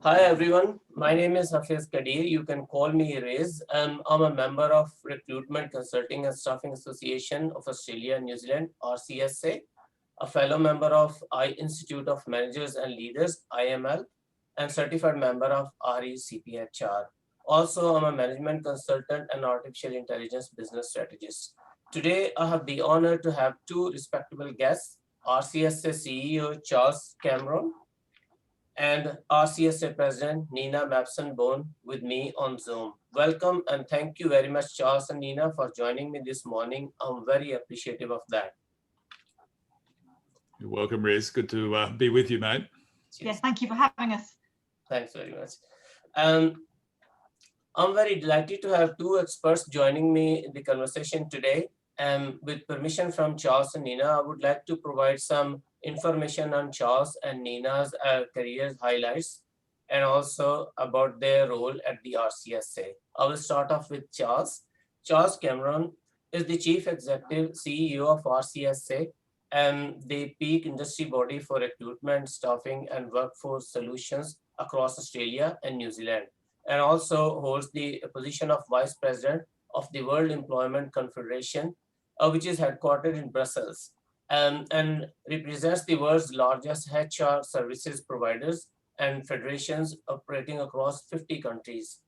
Hi everyone, my name is Hafiz Kadir. You can call me Riz. I'm a member of Recruitment Consulting and Staffing Association of Australia and New Zealand, RCSA, a fellow member of I Institute of Managers and Leaders, IML, and certified member of RECPHR. Also, I'm a management consultant and artificial intelligence business strategist. Today, I have the honor to have two respectable guests, RCSA CEO Charles Cameron and RCSA President Nina Mapson with me on Zoom. Welcome and thank you very much, Charles and Nina, for joining me this morning. I'm very appreciative of that. You're welcome, Riz. Good to be with you, mate. Yes, thank you for having us. Thanks very much. I'm very delighted to have two experts joining me in the conversation today. And with permission from Charles and Nina, I would like to provide some information on Charles and Nina's career highlights and also about their role at the RCSA. I will start off with Charles. Charles Cameron is the Chief Executive CEO of RCSA and the peak industry body for recruitment, staffing, and workforce solutions across Australia and New Zealand, and also holds the position of Vice President of the World Employment Confederation, which is headquartered in Brussels, and represents the world's largest HR services providers and federations operating across 50 countries.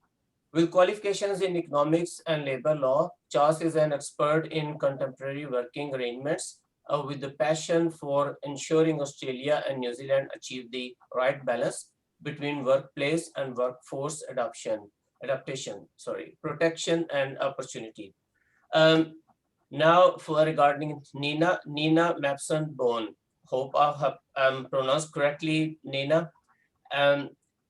With qualifications in economics and labor law, Charles is an expert in contemporary working arrangements with the passion for ensuring Australia and New Zealand achieve the right balance between workplace and workforce adaptation, protection and opportunity. Now for regarding Nina Mapson. Hope I have pronounced correctly, Nina.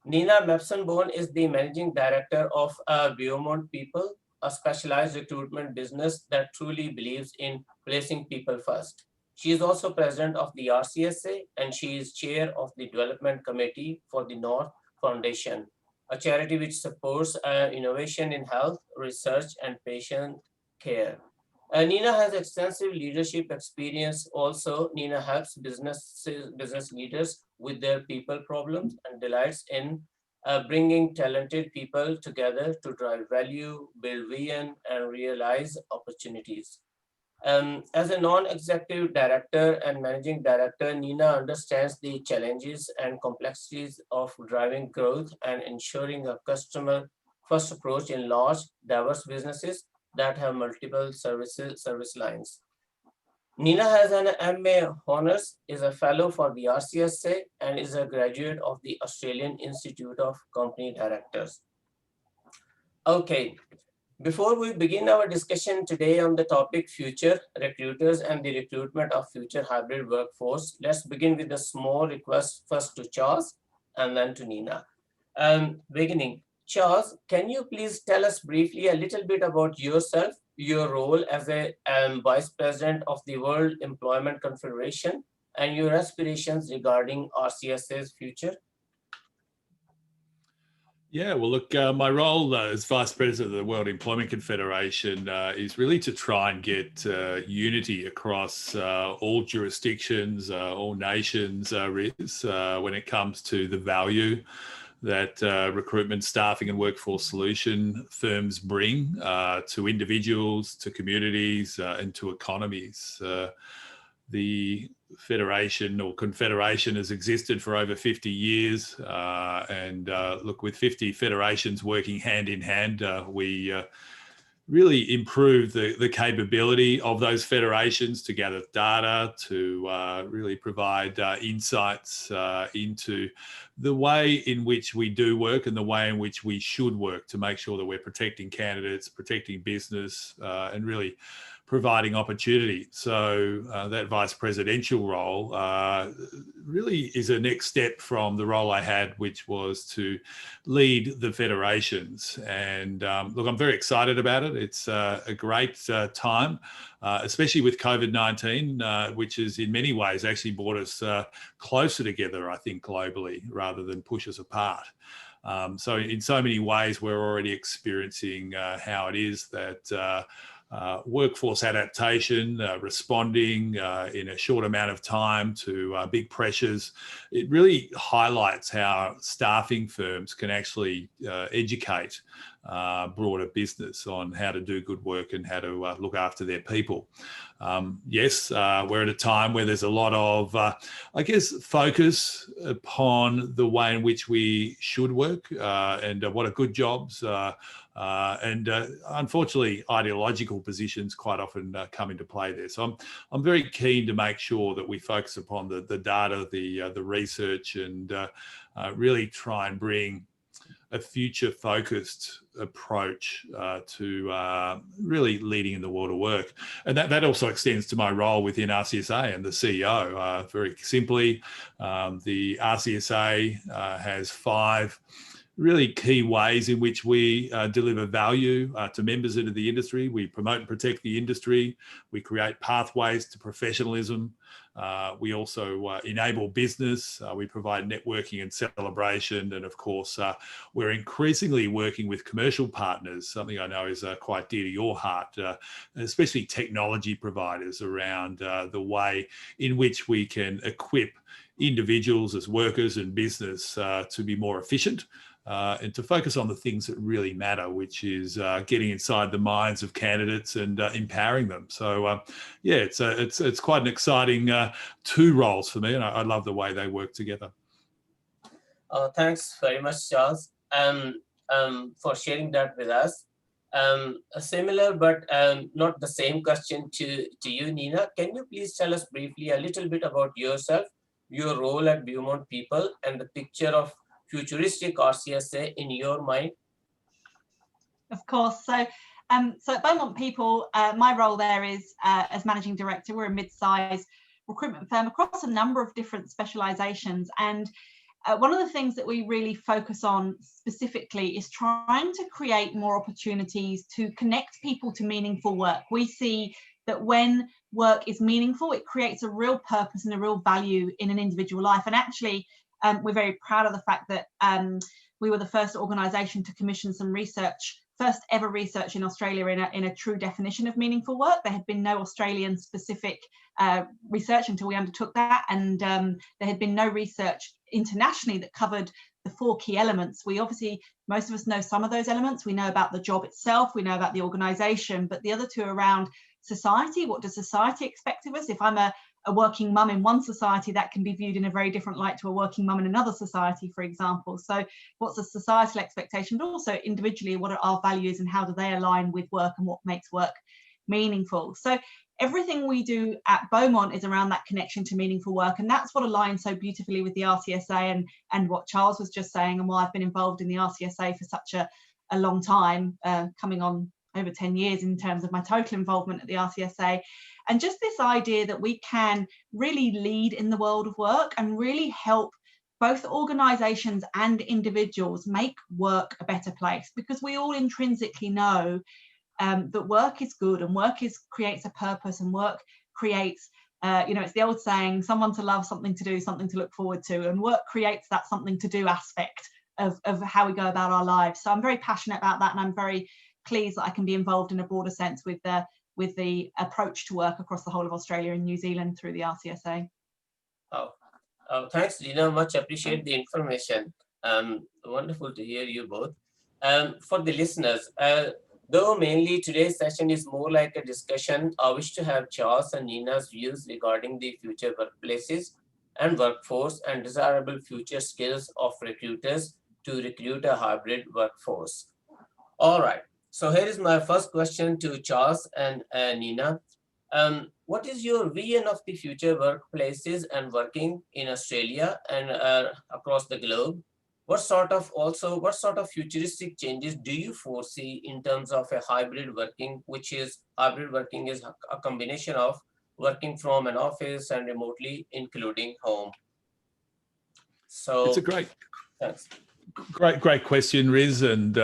Nina Mapson is the managing director of Beaumont People, a specialized recruitment business that truly believes in placing people first. She is also president of the RCSA and she is chair of the development committee for the North Foundation, a charity which supports innovation in health, research, and patient care. Nina has extensive leadership experience. Also, Nina helps business leaders with their people problems and delights in bringing talented people together to drive value, build vision, and realize opportunities. As a non-executive director and managing director, Nina understands the challenges and complexities of driving growth and ensuring a customer-first approach in large, diverse businesses that have multiple service lines. Nina has an MA Honours, is a fellow for the RCSA, and is a graduate of the Australian Institute of Company Directors. Okay, before we begin our discussion today on the topic future recruiters and the recruitment of future hybrid workforce, let's begin with a small request first to Charles and then to Nina. Beginning, Charles, can you please tell us briefly a little bit about yourself, your role as a Vice President of the World Employment Confederation, and your aspirations regarding RCSA's future? Yeah, well, look, my role as Vice President of the World Employment Confederation is really to try and get unity across all jurisdictions, all nations, when it comes to the value that recruitment, staffing and workforce solution firms bring to individuals, to communities and to economies. The Federation or Confederation has existed for over 50 years and look, with 50 federations working hand in hand, we really improve the capability of those federations to gather data, to really provide insights into the way in which we do work and the way in which we should work to make sure that we're protecting candidates, protecting business, and really providing opportunity. So that vice presidential role really is a next step from the role I had, which was to lead the federations. And look, I'm very excited about it. It's a great time, especially with COVID-19, which has in many ways actually brought us closer together, I think, globally, rather than push us apart. So in so many ways, we're already experiencing how it is that workforce adaptation, responding in a short amount of time to big pressures. It really highlights how staffing firms can actually educate broader business on how to do good work and how to look after their people. Yes, we're at a time where there's a lot of, I guess, focus upon the way in which we should work and what are good jobs. And unfortunately, ideological positions quite often come into play there. So I'm very keen to make sure that we focus upon the data, the research, and really try and bring a future-focused approach to really leading in the world of work. And that also extends to my role within RCSA and the CEO. Very simply, the RCSA has 5 really key ways in which we deliver value to members into the industry. We promote and protect the industry. We create pathways to professionalism. We also enable business. We provide networking and celebration. And of course, we're increasingly working with commercial partners, something I know is quite dear to your heart, especially technology providers around the way in which we can equip individuals as workers and business to be more efficient. And to focus on the things that really matter, which is getting inside the minds of candidates and empowering them. So, yeah, it's quite an exciting 2 roles for me, and I love the way they work together. Thanks very much, Charles, for sharing that with us. A similar but not the same question to you, Nina. Can you please tell us briefly a little bit about yourself, your role at Beaumont People, and the picture of futuristic RCSA in your mind? Of course. So at Beaumont People, my role there is as managing director. We're a mid-sized recruitment firm across a number of different specializations. And one of the things that we really focus on specifically is trying to create more opportunities to connect people to meaningful work. We see that when work is meaningful, it creates a real purpose and a real value in an individual life. And actually, we're very proud of the fact that we were the first organisation to commission some research, first ever research in Australia in a true definition of meaningful work. There had been no Australian specific research until we undertook that, and there had been no research internationally that covered the 4 key elements. We obviously, most of us know some of those elements. We know about the job itself, we know about the organisation, but the other 2 around society. What does society expect of us? If I'm a working mum in one society, that can be viewed in a very different light to a working mum in another society, for example. So what's the societal expectation, but also individually, what are our values and how do they align with work and what makes work meaningful? So everything we do at Beaumont is around that connection to meaningful work. And that's what aligns so beautifully with the RCSA and what Charles was just saying, and why I've been involved in the RCSA for such a long time, coming on over 10 years in terms of my total involvement at the RCSA. And just this idea that we can really lead in the world of work and really help both organisations and individuals make work a better place, because we all intrinsically know that work is good and work creates a purpose, and work creates, it's the old saying, someone to love, something to do, something to look forward to, and work creates that something to do aspect of how we go about our lives. So I'm very passionate about that, and I'm very pleased that I can be involved in a broader sense with the approach to work across the whole of Australia and New Zealand through the RCSA. Oh, thanks, Nina. Much appreciate the information. Wonderful to hear you both. For the listeners, though mainly today's session is more like a discussion, I wish to have Charles and Nina's views regarding the future workplaces and workforce and desirable future skills of recruiters to recruit a hybrid workforce. All right. So here is my first question to Charles and Nina. What is your vision of the future workplaces and working in Australia and across the globe? What sort of futuristic changes do you foresee in terms of a hybrid working, hybrid working is a combination of working from an office and remotely, including home? So it's a great question, Riz. And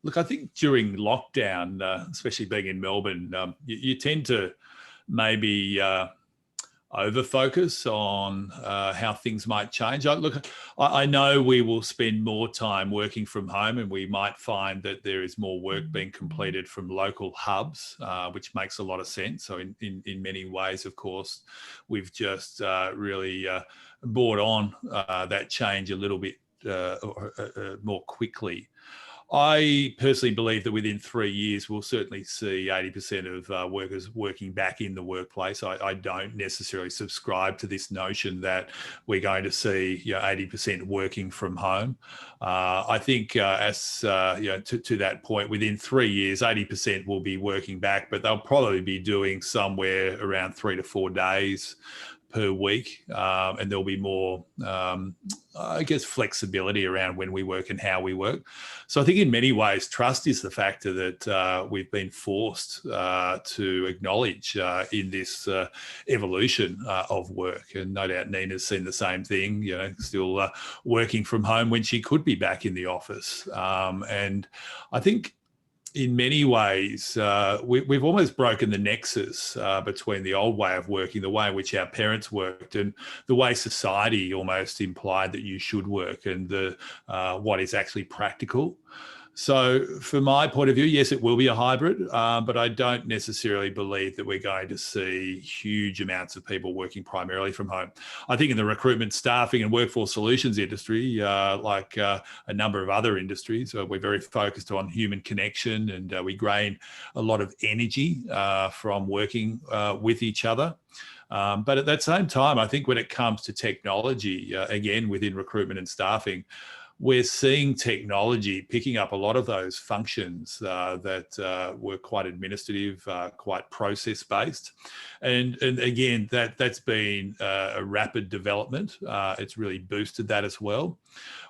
look, I think during lockdown, especially being in Melbourne, you tend to maybe, I over-focus on how things might change. I know we will spend more time working from home, and we might find that there is more work being completed from local hubs, which makes a lot of sense. So in many ways, of course, we've just really brought on that change a little bit more quickly. I personally believe that within 3 years, we'll certainly see 80% of workers working back in the workplace. I don't necessarily subscribe to this notion that we're going to see 80% working from home. I think to that point, within 3 years, 80% will be working back, but they'll probably be doing somewhere around 3 to 4 days per week, and there'll be more, I guess, flexibility around when we work and how we work. So I think in many ways, trust is the factor that we've been forced to acknowledge in this evolution of work. And no doubt Nina's seen the same thing, still working from home when she could be back in the office. And I think in many ways, we've almost broken the nexus between the old way of working, the way in which our parents worked, and the way society almost implied that you should work, and what is actually practical. So from my point of view, yes, it will be a hybrid, but I don't necessarily believe that we're going to see huge amounts of people working primarily from home. I think in the recruitment, staffing and workforce solutions industry, like a number of other industries, we're very focused on human connection, and we gain a lot of energy from working with each other. But at that same time, I think when it comes to technology, again, within recruitment and staffing, we're seeing technology picking up a lot of those functions that were quite administrative, quite process-based. And again, that's been a rapid development. It's really boosted that as well.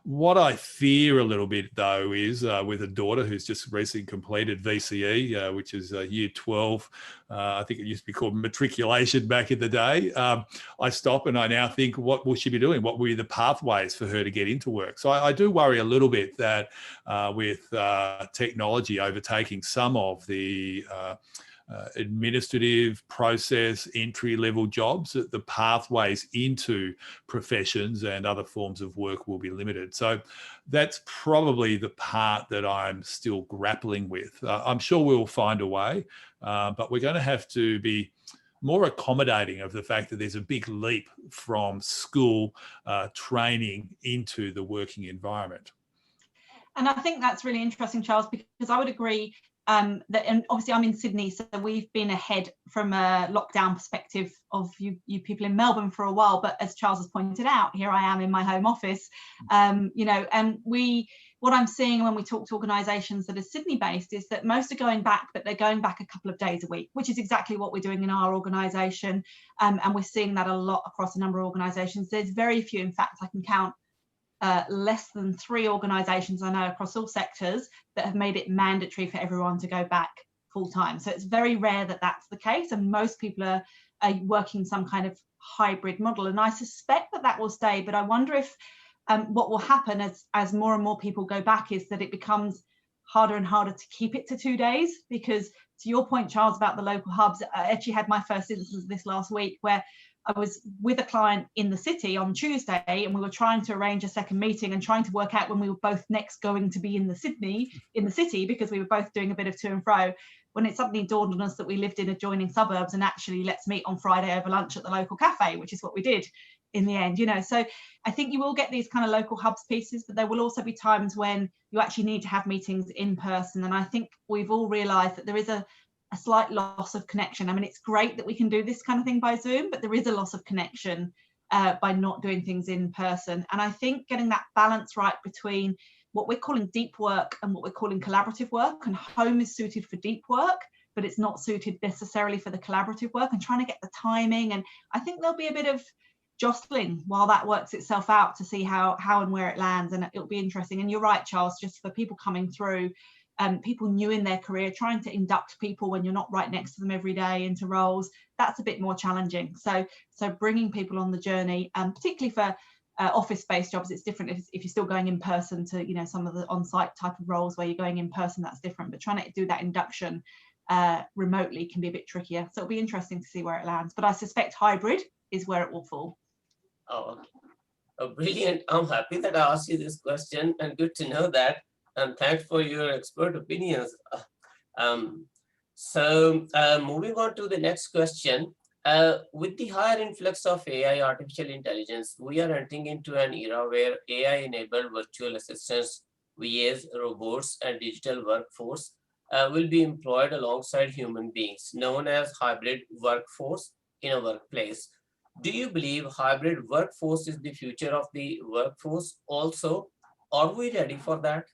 What I fear a little bit, though, is with a daughter who's just recently completed VCE, which is year 12. I think it used to be called matriculation back in the day. I stop and I now think, what will she be doing? What will be the pathways for her to get into work? So I do worry a little bit that with technology overtaking some of the administrative process entry-level jobs, that the pathways into professions and other forms of work will be limited. So that's probably the part that I'm still grappling with. I'm sure we'll find a way, but we're going to have to be more accommodating of the fact that there's a big leap from school training into the working environment. And I think that's really interesting, Charles, because I would agree that, and obviously I'm in Sydney, so we've been ahead from a lockdown perspective of you people in Melbourne for a while. But as Charles has pointed out, here I am in my home office, and what I'm seeing when we talk to organisations that are Sydney based is that most are going back, but they're going back a couple of days a week, which is exactly what we're doing in our organisation. And we're seeing that a lot across a number of organisations. There's very few, in fact, I can count less than 3 organisations I know across all sectors that have made it mandatory for everyone to go back full time. So it's very rare that that's the case, and most people are working some kind of hybrid model. And I suspect that that will stay, but I wonder if what will happen as more and more people go back is that it becomes harder and harder to keep it to 2 days, because to your point, Charles, about the local hubs, I actually had my first instance of this last week where I was with a client in the city on Tuesday, and we were trying to arrange a second meeting and trying to work out when we were both next going to be in the city, because we were both doing a bit of to and fro, when it suddenly dawned on us that we lived in adjoining suburbs, and actually let's meet on Friday over lunch at the local cafe, which is what we did in the end. So I think you will get these kind of local hubs pieces, but there will also be times when you actually need to have meetings in person. And I think we've all realized that there is a slight loss of connection. I mean, it's great that we can do this kind of thing by Zoom, but there is a loss of connection by not doing things in person. And I think getting that balance right between what we're calling deep work and what we're calling collaborative work, and home is suited for deep work, but it's not suited necessarily for the collaborative work, and trying to get the timing. And I think there'll be a bit of jostling while that works itself out to see how and where it lands, and it'll be interesting. And you're right, Charles, just for people coming through, people new in their career, trying to induct people when you're not right next to them every day into roles, that's a bit more challenging. So bringing people on the journey, particularly for office-based jobs, it's different if you're still going in person to some of the on-site type of roles where you're going in person, that's different. But trying to do that induction remotely can be a bit trickier. So it'll be interesting to see where it lands. But I suspect hybrid is where it will fall. Oh, okay. Oh, brilliant. I'm happy that I asked you this question, and good to know that. And thanks for your expert opinions. Moving on to the next question. With the higher influx of AI, artificial intelligence, we are entering into an era where AI-enabled virtual assistants, VAs, robots, and digital workforce will be employed alongside human beings, known as hybrid workforce in a workplace. Do you believe hybrid workforce is the future of the workforce also? Are we ready for that?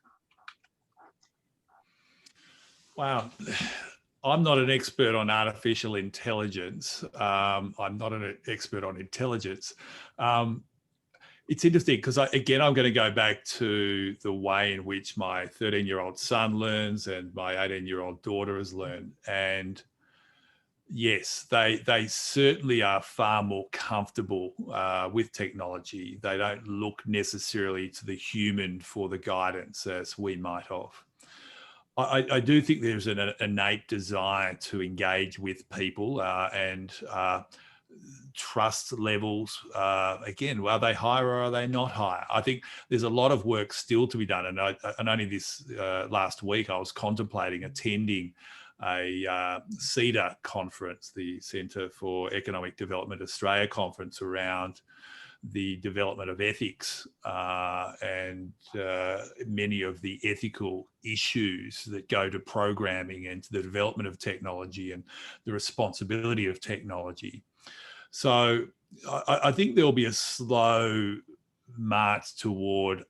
Wow. I'm not an expert on artificial intelligence. I'm not an expert on intelligence. It's interesting because, again, I'm going to go back to the way in which my 13-year-old son learns and my 18-year-old daughter has learned. And yes, they certainly are far more comfortable with technology. They don't look necessarily to the human for the guidance as we might have. I do think there's an innate desire to engage with people and trust levels. Again, are they high or are they not high? I think there's a lot of work still to be done. And only this last week, I was contemplating attending a CEDA conference, the Centre for Economic Development Australia conference, around the development of ethics and many of the ethical issues that go to programming and to the development of technology and the responsibility of technology. So I think there'll be a slow march toward,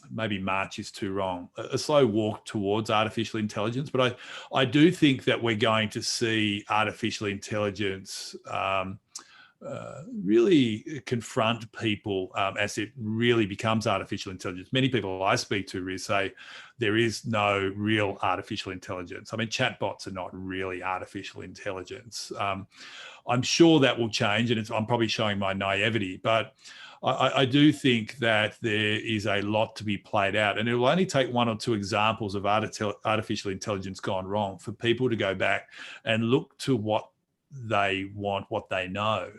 maybe march is too wrong, a slow walk towards artificial intelligence. But I do think that we're going to see artificial intelligence really confront people as it really becomes artificial intelligence. Many people I speak to really say there is no real artificial intelligence. I mean, chatbots are not really artificial intelligence. I'm sure that will change, and I'm probably showing my naivety, but I do think that there is a lot to be played out, and it will only take one or two examples of artificial intelligence gone wrong for people to go back and look to what they want, what they know.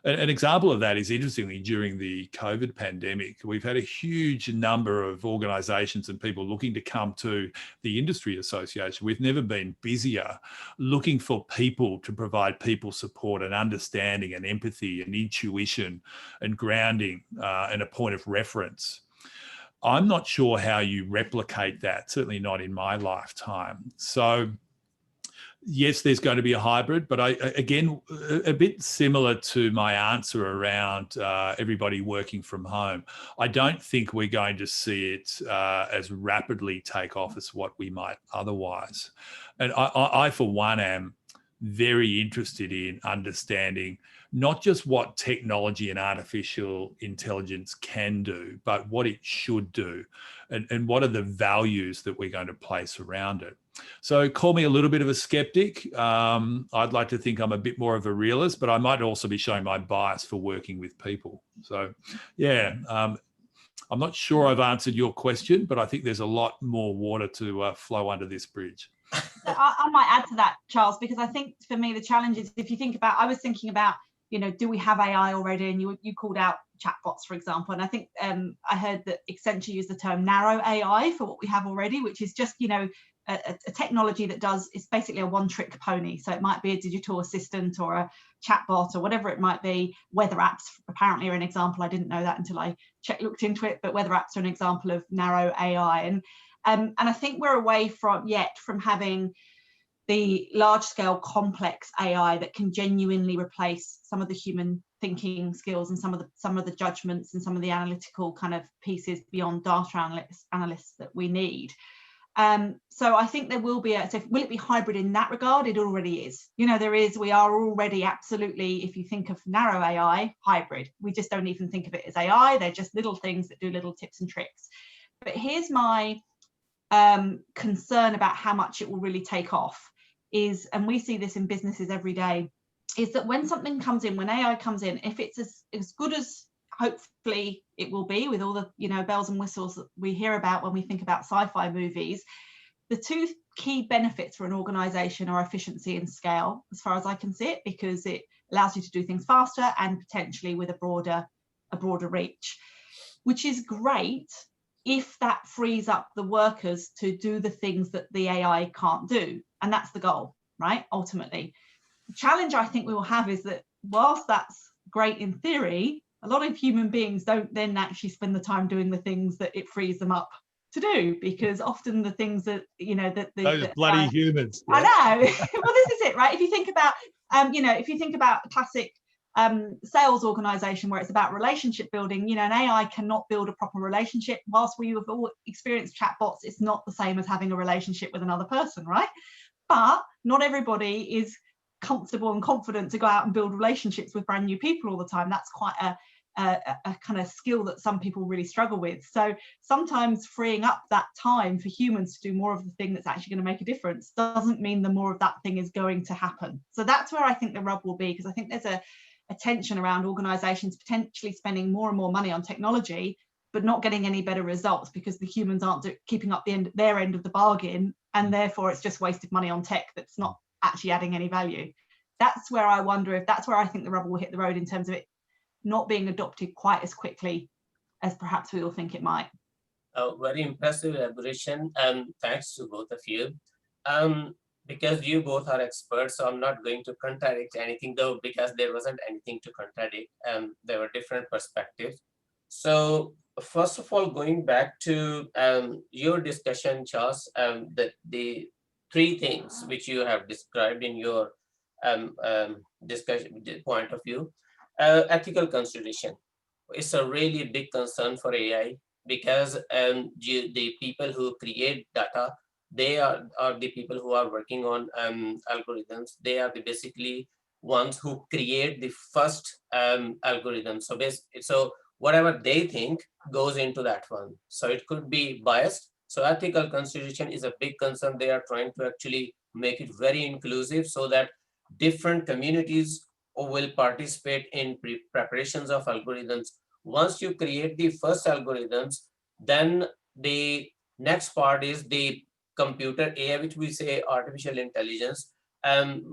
An example of that is, interestingly, during the COVID pandemic, we've had a huge number of organisations and people looking to come to the industry association. We've never been busier looking for people to provide people support and understanding and empathy and intuition and grounding and a point of reference. I'm not sure how you replicate that, certainly not in my lifetime. So yes, there's going to be a hybrid, but again, a bit similar to my answer around everybody working from home. I don't think we're going to see it as rapidly take off as what we might otherwise. And I for one, am very interested in understanding not just what technology and artificial intelligence can do, but what it should do, and what are the values that we're going to place around it. So call me a little bit of a skeptic. I'd like to think I'm a bit more of a realist, but I might also be showing my bias for working with people. So yeah, I'm not sure I've answered your question, but I think there's a lot more water to flow under this bridge. I might add to that, Charles, because I think for me, the challenge is, if you think about, I was thinking about, do we have AI already? And you called out chatbots, for example. And I think I heard that Accenture used the term narrow AI for what we have already, which is just, a technology that is basically a one-trick pony. So it might be a digital assistant or a chatbot or whatever it might be. Weather apps apparently are an example. I didn't know that until I looked into it, but weather apps are an example of narrow AI. And I think we're away from having the large-scale complex AI that can genuinely replace some of the human thinking skills and some of the judgments and some of the analytical kind of pieces beyond data analysts that we need. So I think there will be will it be hybrid in that regard? It already is. We are already absolutely, if you think of narrow AI, hybrid. We just don't even think of it as AI. They're just little things that do little tips and tricks. But here's my concern about how much it will really take off is, and we see this in businesses every day, is that when something comes in, when AI comes in, if it's as good as hopefully it will be, with all the bells and whistles that we hear about when we think about sci-fi movies, the two key benefits for an organization are efficiency and scale, as far as I can see it, because it allows you to do things faster and potentially with a broader reach, which is great if that frees up the workers to do the things that the AI can't do. And that's the goal, right? Ultimately. The challenge I think we will have is that whilst that's great in theory, a lot of human beings don't then actually spend the time doing the things that it frees them up to do, because often the things that, you know, that those bloody humans. Yeah. I know. Well, this is it, right? If you think about, you know, if you think about a classic sales organization where it's about relationship building, you know, an AI cannot build a proper relationship. Whilst we have all experienced chatbots, it's not the same as having a relationship with another person, right? But not everybody is comfortable and confident to go out and build relationships with brand new people all the time. That's quite a kind of skill that some people really struggle with. So sometimes freeing up that time for humans to do more of the thing that's actually going to make a difference doesn't mean the more of that thing is going to happen. So that's where I think the rub will be, because I think there's a tension around organizations potentially spending more and more money on technology but not getting any better results because the humans aren't keeping up their end of the bargain, and therefore it's just wasted money on tech that's not actually adding any value. That's where I wonder if that's where I think the rubber will hit the road, in terms of it not being adopted quite as quickly as perhaps we all think it might. Very impressive elaboration. Thanks to both of you. Because you both are experts, so I'm not going to contradict anything, though, because there wasn't anything to contradict. There were different perspectives. So first of all, going back to your discussion, Charles, the three things which you have described in your discussion point of view. Ethical consideration is a really big concern for AI, because the people who create data, they are the people who are working on algorithms. They are the basically ones who create the first algorithm. So whatever they think goes into that one. So it could be biased. So ethical consideration is a big concern. They are trying to actually make it very inclusive so that different communities will participate in preparations of algorithms. Once you create the first algorithms, then the next part is the computer AI, which we say artificial intelligence.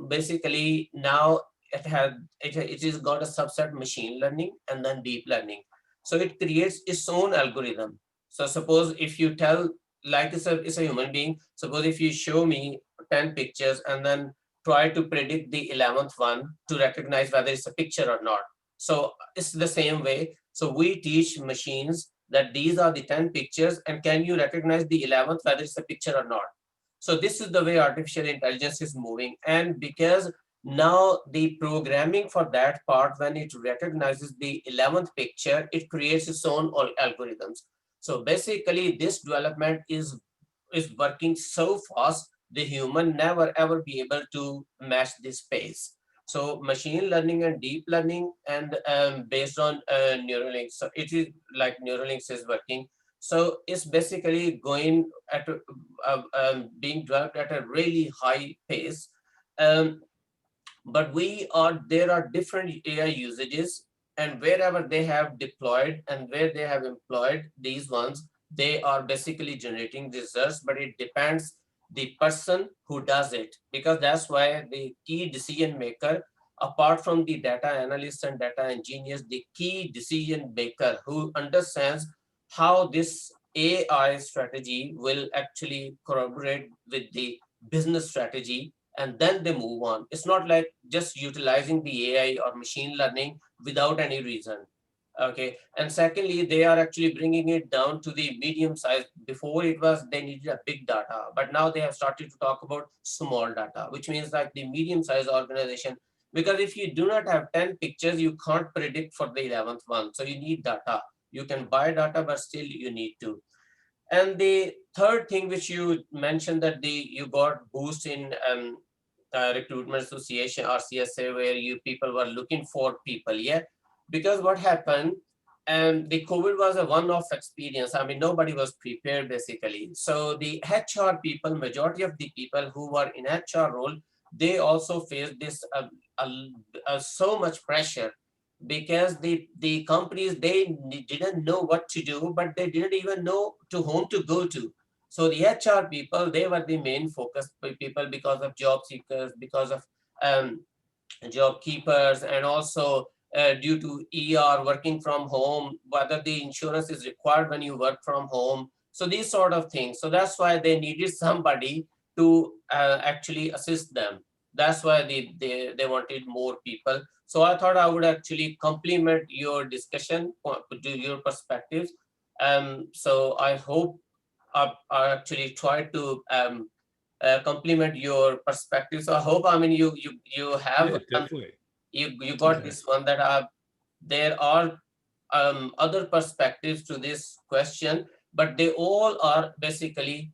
Basically now it has got a subset machine learning and then deep learning. So it creates its own algorithm. So suppose if you tell, like it's a human being, suppose if you show me 10 pictures and then try to predict the 11th one to recognize whether it's a picture or not. So it's the same way. So we teach machines that these are the 10 pictures, and can you recognize the 11th whether it's a picture or not? So this is the way artificial intelligence is moving. And because now the programming for that part, when it recognizes the 11th picture, it creates its own algorithms. So basically this development is working so fast, the human never ever be able to match this pace. So machine learning and deep learning, and based on Neuralinks, so it is like Neuralinks is working. So it's basically going at being developed at a really high pace. But there are different AI usages, and wherever they have deployed and where they have employed these ones, they are basically generating results, but it depends the person who does it, because that's why the key decision maker, apart from the data analysts and data engineers, the key decision maker who understands how this AI strategy will actually corroborate with the business strategy, and then they move on. It's not like just utilizing the AI or machine learning without any reason. Okay, and secondly, they are actually bringing it down to the medium size. Before it was, they needed a big data, but now they have started to talk about small data, which means like the medium size organization, because if you do not have 10 pictures, you can't predict for the 11th one. So you need data. You can buy data, but still you need to. And the third thing which you mentioned, that you got boost in Recruitment Association RCSA, where people were looking for people. Yeah, because what happened, the COVID was a one-off experience. I mean, nobody was prepared basically. So the HR people, majority of the people who were in HR role, they also faced this so much pressure, because the companies, they didn't know what to do, but they didn't even know to whom to go to. So the HR people, they were the main focus people, because of job seekers, because of job keepers, and also due to ER, working from home, whether the insurance is required when you work from home. So these sort of things. So that's why they needed somebody to actually assist them. That's why they wanted more people. So I thought I would actually complement your discussion to your perspectives. So I hope I actually tried to complement your perspective. So I hope, I mean, you have definitely. you got this one, that there are other perspectives to this question, but they all are basically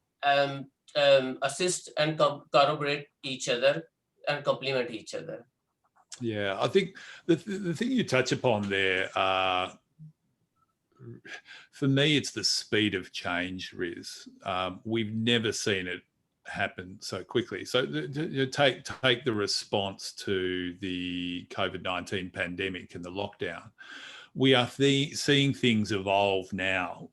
assist and corroborate each other and complement each other. Yeah, I think the thing you touch upon there, for me, it's the speed of change, Riz. We've never seen it happen so quickly. So take the response to the COVID-19 pandemic and the lockdown. We are seeing things evolve now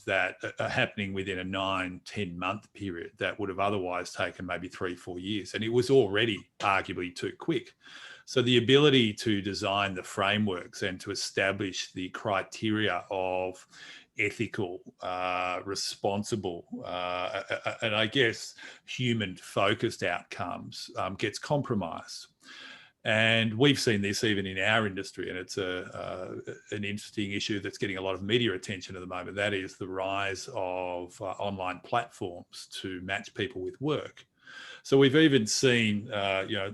that are happening within a 9-10 month period that would have otherwise taken maybe 3-4 years. And it was already arguably too quick. So the ability to design the frameworks and to establish the criteria of ethical, responsible, and I guess human-focused outcomes gets compromised. And we've seen this even in our industry, and it's an interesting issue that's getting a lot of media attention at the moment. That is the rise of online platforms to match people with work. So we've even seen,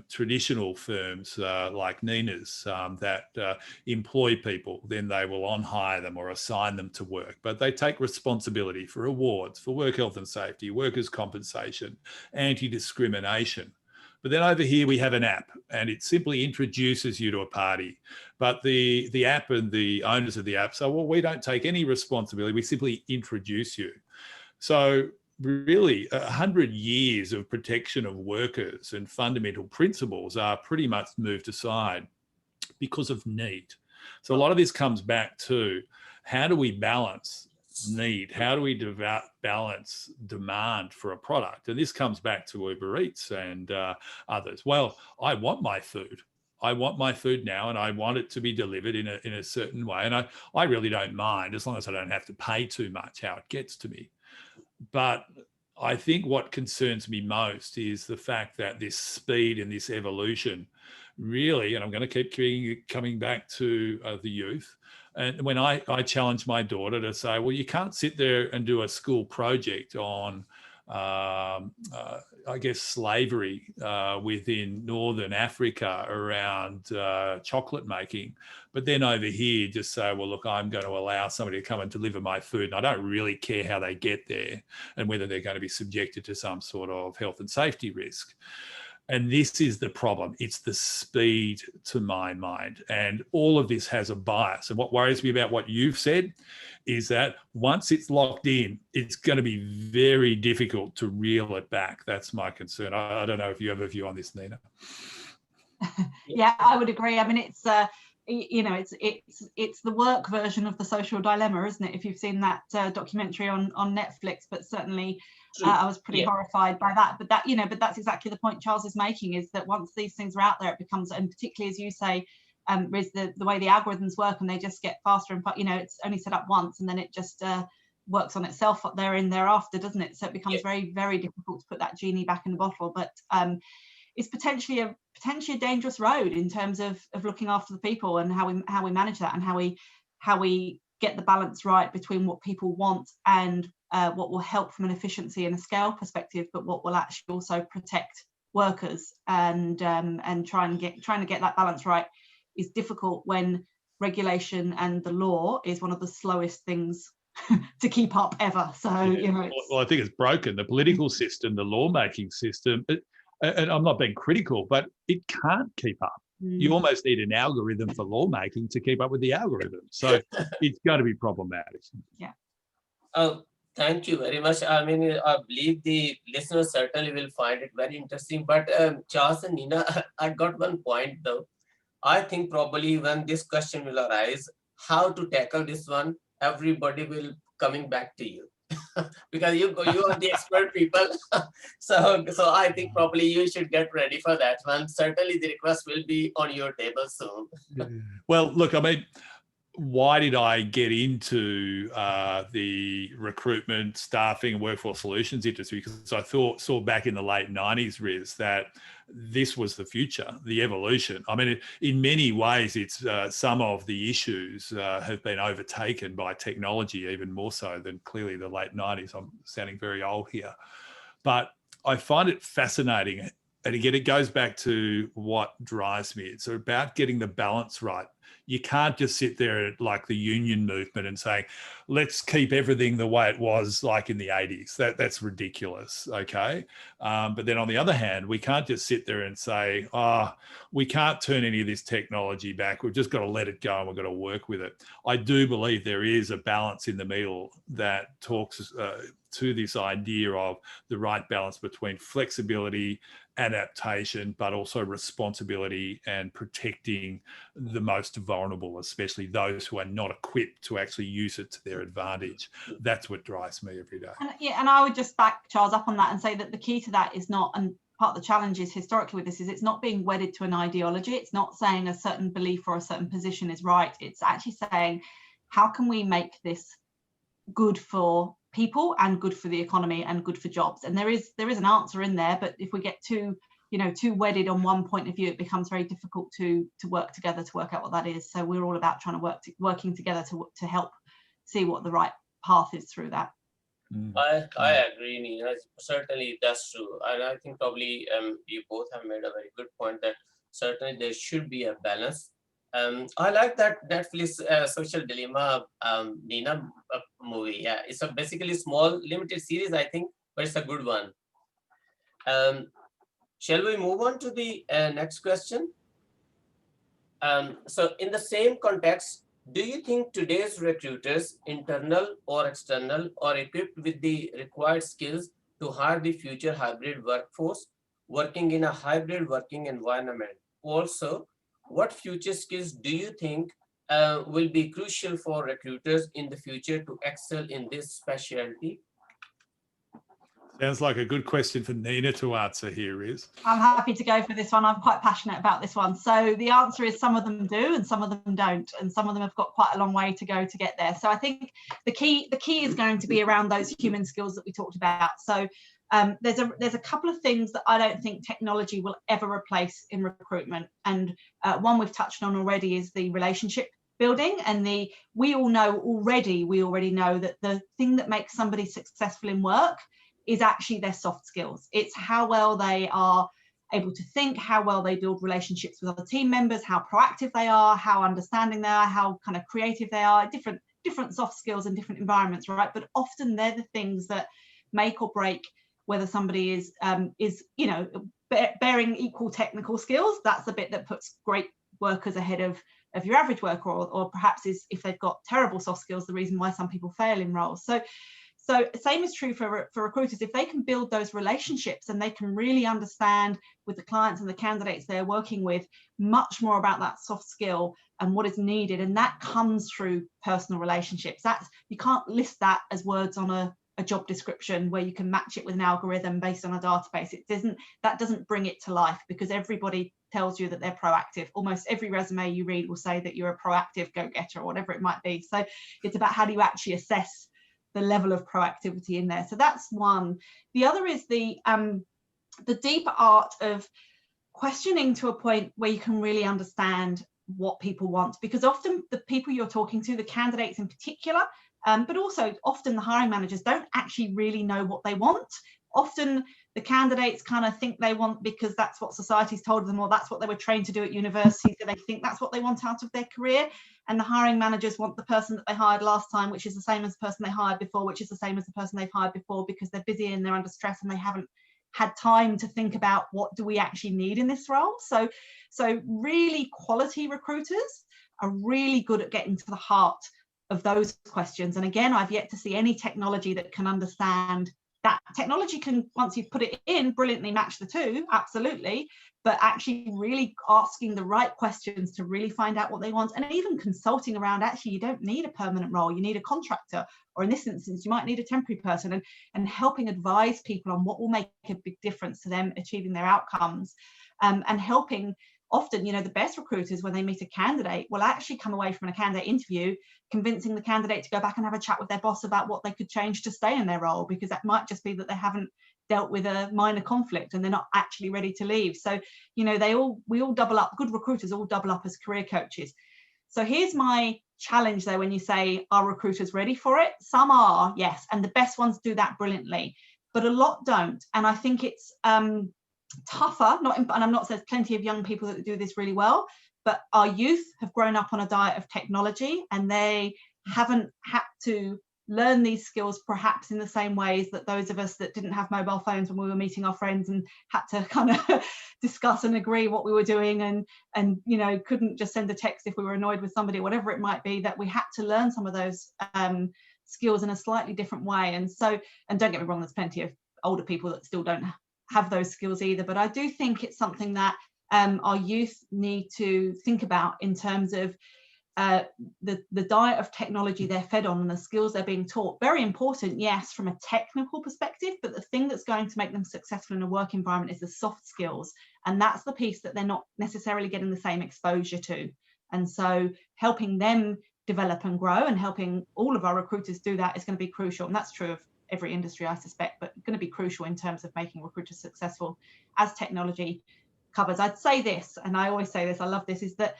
traditional firms like Nina's that employ people, then they will on-hire them or assign them to work, but they take responsibility for awards, for work health and safety, workers' compensation, anti-discrimination. But then over here we have an app, and it simply introduces you to a party. But the app and the owners of the app say, well, we don't take any responsibility. We simply introduce you. So really 100 years of protection of workers and fundamental principles are pretty much moved aside because of need. So a lot of this comes back to how do we balance need? How do we balance demand for a product? And this comes back to Uber Eats and others. Well, I want my food. I want my food now, and I want it to be delivered in a certain way. And I really don't mind, as long as I don't have to pay too much, how it gets to me. But I think what concerns me most is the fact that this speed and this evolution really, and I'm going to keep coming back to the youth. And when I challenge my daughter to say, well, you can't sit there and do a school project on, I guess, slavery within Northern Africa around chocolate making, but then over here just say, well, look, I'm going to allow somebody to come and deliver my food, and I don't really care how they get there and whether they're going to be subjected to some sort of health and safety risk. And this is the problem. It's the speed, to my mind. And all of this has a bias. And what worries me about what you've said is that once it's locked in, it's going to be very difficult to reel it back. That's my concern. I don't know if you have a view on this, Nina. Yeah, I would agree. I mean, it's it's the work version of The Social Dilemma, isn't it? If you've seen that documentary on Netflix, but certainly I was pretty horrified by that. But but that's exactly the point Charles is making, is that once these things are out there, it becomes, and particularly as you say, Riz, the way the algorithms work, and they just get faster and it's only set up once, and then it just works on itself up thereafter, doesn't it? So it becomes very, very difficult to put that genie back in the bottle. But it's potentially a dangerous road in terms of looking after the people and how we manage that, and how we get the balance right between what people want and what will help from an efficiency and a scale perspective, but what will actually also protect workers, and trying to get that balance right is difficult when regulation and the law is one of the slowest things to keep up ever. So well, I think it's broken. The political system, the lawmaking system, and I'm not being critical, but it can't keep up. You almost need an algorithm for lawmaking to keep up with the algorithm. So it's going to be problematic. Yeah. Oh, thank you very much. I mean, I believe the listeners certainly will find it very interesting. But Charles and Nina, I got one point though. I think probably when this question will arise, how to tackle this one, everybody will coming back to you. because you are the expert people. so I think probably you should get ready for that one. Certainly the request will be on your table soon. Well, look, I mean, why did I get into the recruitment, staffing, and workforce solutions industry? Because I saw back in the late 90s, Riz, that this was the future, the evolution. I mean, in many ways, it's some of the issues have been overtaken by technology, even more so than clearly the late 90s. I'm sounding very old here. But I find it fascinating. And again, it goes back to what drives me. It's about getting the balance right. You can't just sit there like the union movement and say, let's keep everything the way it was like in the 80s. That's ridiculous, okay? But then on the other hand, we can't just sit there and say, oh, we can't turn any of this technology back. We've just got to let it go and we've got to work with it. I do believe there is a balance in the middle that talks to this idea of the right balance between flexibility, adaptation, but also responsibility and protecting the most vulnerable, especially those who are not equipped to actually use it to their advantage. That's what drives me every day. And I would just back Charles up on that and say that the key to that is not, and part of the challenge is historically with this is it's not being wedded to an ideology. It's not saying a certain belief or a certain position is right. It's actually saying, how can we make this good for people and good for the economy and good for jobs? And there is an answer in there, but if we get too wedded on one point of view, it becomes very difficult to work together to work out what that is. So we're all about trying to working together to help see what the right path is through that. I agree, Nina. Certainly that's true, and I think probably you both have made a very good point that certainly there should be a balance. I like that Netflix Social Dilemma Nina movie. Yeah, it's a basically small limited series, I think, but it's a good one. Shall we move on to the next question? So in the same context, do you think today's recruiters, internal or external, are equipped with the required skills to hire the future hybrid workforce working in a hybrid working environment? Also, what future skills do you think will be crucial for recruiters in the future to excel in this specialty? Sounds like a good question for Nina to answer here, Riz. I'm happy to go for this one. I'm quite passionate about this one. So the answer is some of them do and some of them don't. And some of them have got quite a long way to go to get there. So I think the key is going to be around those human skills that we talked about. So there's a couple of things that I don't think technology will ever replace in recruitment. And one we've touched on already is the relationship building. And we already know that the thing that makes somebody successful in work is actually their soft skills. It's how well they are able to think, how well they build relationships with other team members, how proactive they are, how understanding they are, how kind of creative they are, different soft skills in different environments, right? But often they're the things that make or break whether somebody is bearing equal technical skills. That's the bit that puts great workers ahead of your average worker, or perhaps is, if they've got terrible soft skills, the reason why some people fail in roles. So same is true for recruiters. If they can build those relationships and they can really understand with the clients and the candidates they're working with much more about that soft skill and what is needed, and that comes through personal relationships. You can't list that as words on a job description where you can match it with an algorithm based on a database. That doesn't bring it to life, because everybody tells you that they're proactive. Almost every resume you read will say that you're a proactive go-getter or whatever it might be. So it's about how do you actually assess the level of proactivity in there. So that's one. The other is the deeper art of questioning to a point where you can really understand what people want, because often the people you're talking to, the candidates in particular, but also often the hiring managers, don't actually really know what they want. Often the candidates kind of think they want because that's what society's told them, or that's what they were trained to do at university, so they think that's what they want out of their career. And the hiring managers want the person that they hired last time, which is the same as the person they hired before, which is the same as the person they've hired before, because they're busy and they're under stress and they haven't had time to think about what do we actually need in this role. So really quality recruiters are really good at getting to the heart of those questions. And again, I've yet to see any technology that can understand that technology can, once you've put it in, brilliantly match the two, absolutely, but actually really asking the right questions to really find out what they want, and even consulting around, actually, you don't need a permanent role, you need a contractor, or in this instance, you might need a temporary person, and helping advise people on what will make a big difference to them achieving their outcomes, and helping. Often, you know, the best recruiters, when they meet a candidate, will actually come away from a candidate interview convincing the candidate to go back and have a chat with their boss about what they could change to stay in their role, because that might just be that they haven't dealt with a minor conflict and they're not actually ready to leave. So, you know, we all double up, good recruiters all double up as career coaches. So here's my challenge though, when you say, are recruiters ready for it? Some are, yes, and the best ones do that brilliantly, but a lot don't. And I think it's tougher, and I'm not saying there's plenty of young people that do this really well, but our youth have grown up on a diet of technology, and they haven't had to learn these skills perhaps in the same ways that those of us that didn't have mobile phones when we were meeting our friends and had to kind of discuss and agree what we were doing, and you know, couldn't just send a text if we were annoyed with somebody, whatever it might be, that we had to learn some of those skills in a slightly different way. And so, and don't get me wrong, there's plenty of older people that still don't have those skills either, but I do think it's something that our youth need to think about in terms of the diet of technology they're fed on and the skills they're being taught. Very important, yes, from a technical perspective, but the thing that's going to make them successful in a work environment is the soft skills, and that's the piece that they're not necessarily getting the same exposure to. And so helping them develop and grow, and helping all of our recruiters do that, is going to be crucial. And that's true of every industry, I suspect, but going to be crucial in terms of making recruiters successful as technology covers. I'd say this, and I always say this, I love this, is that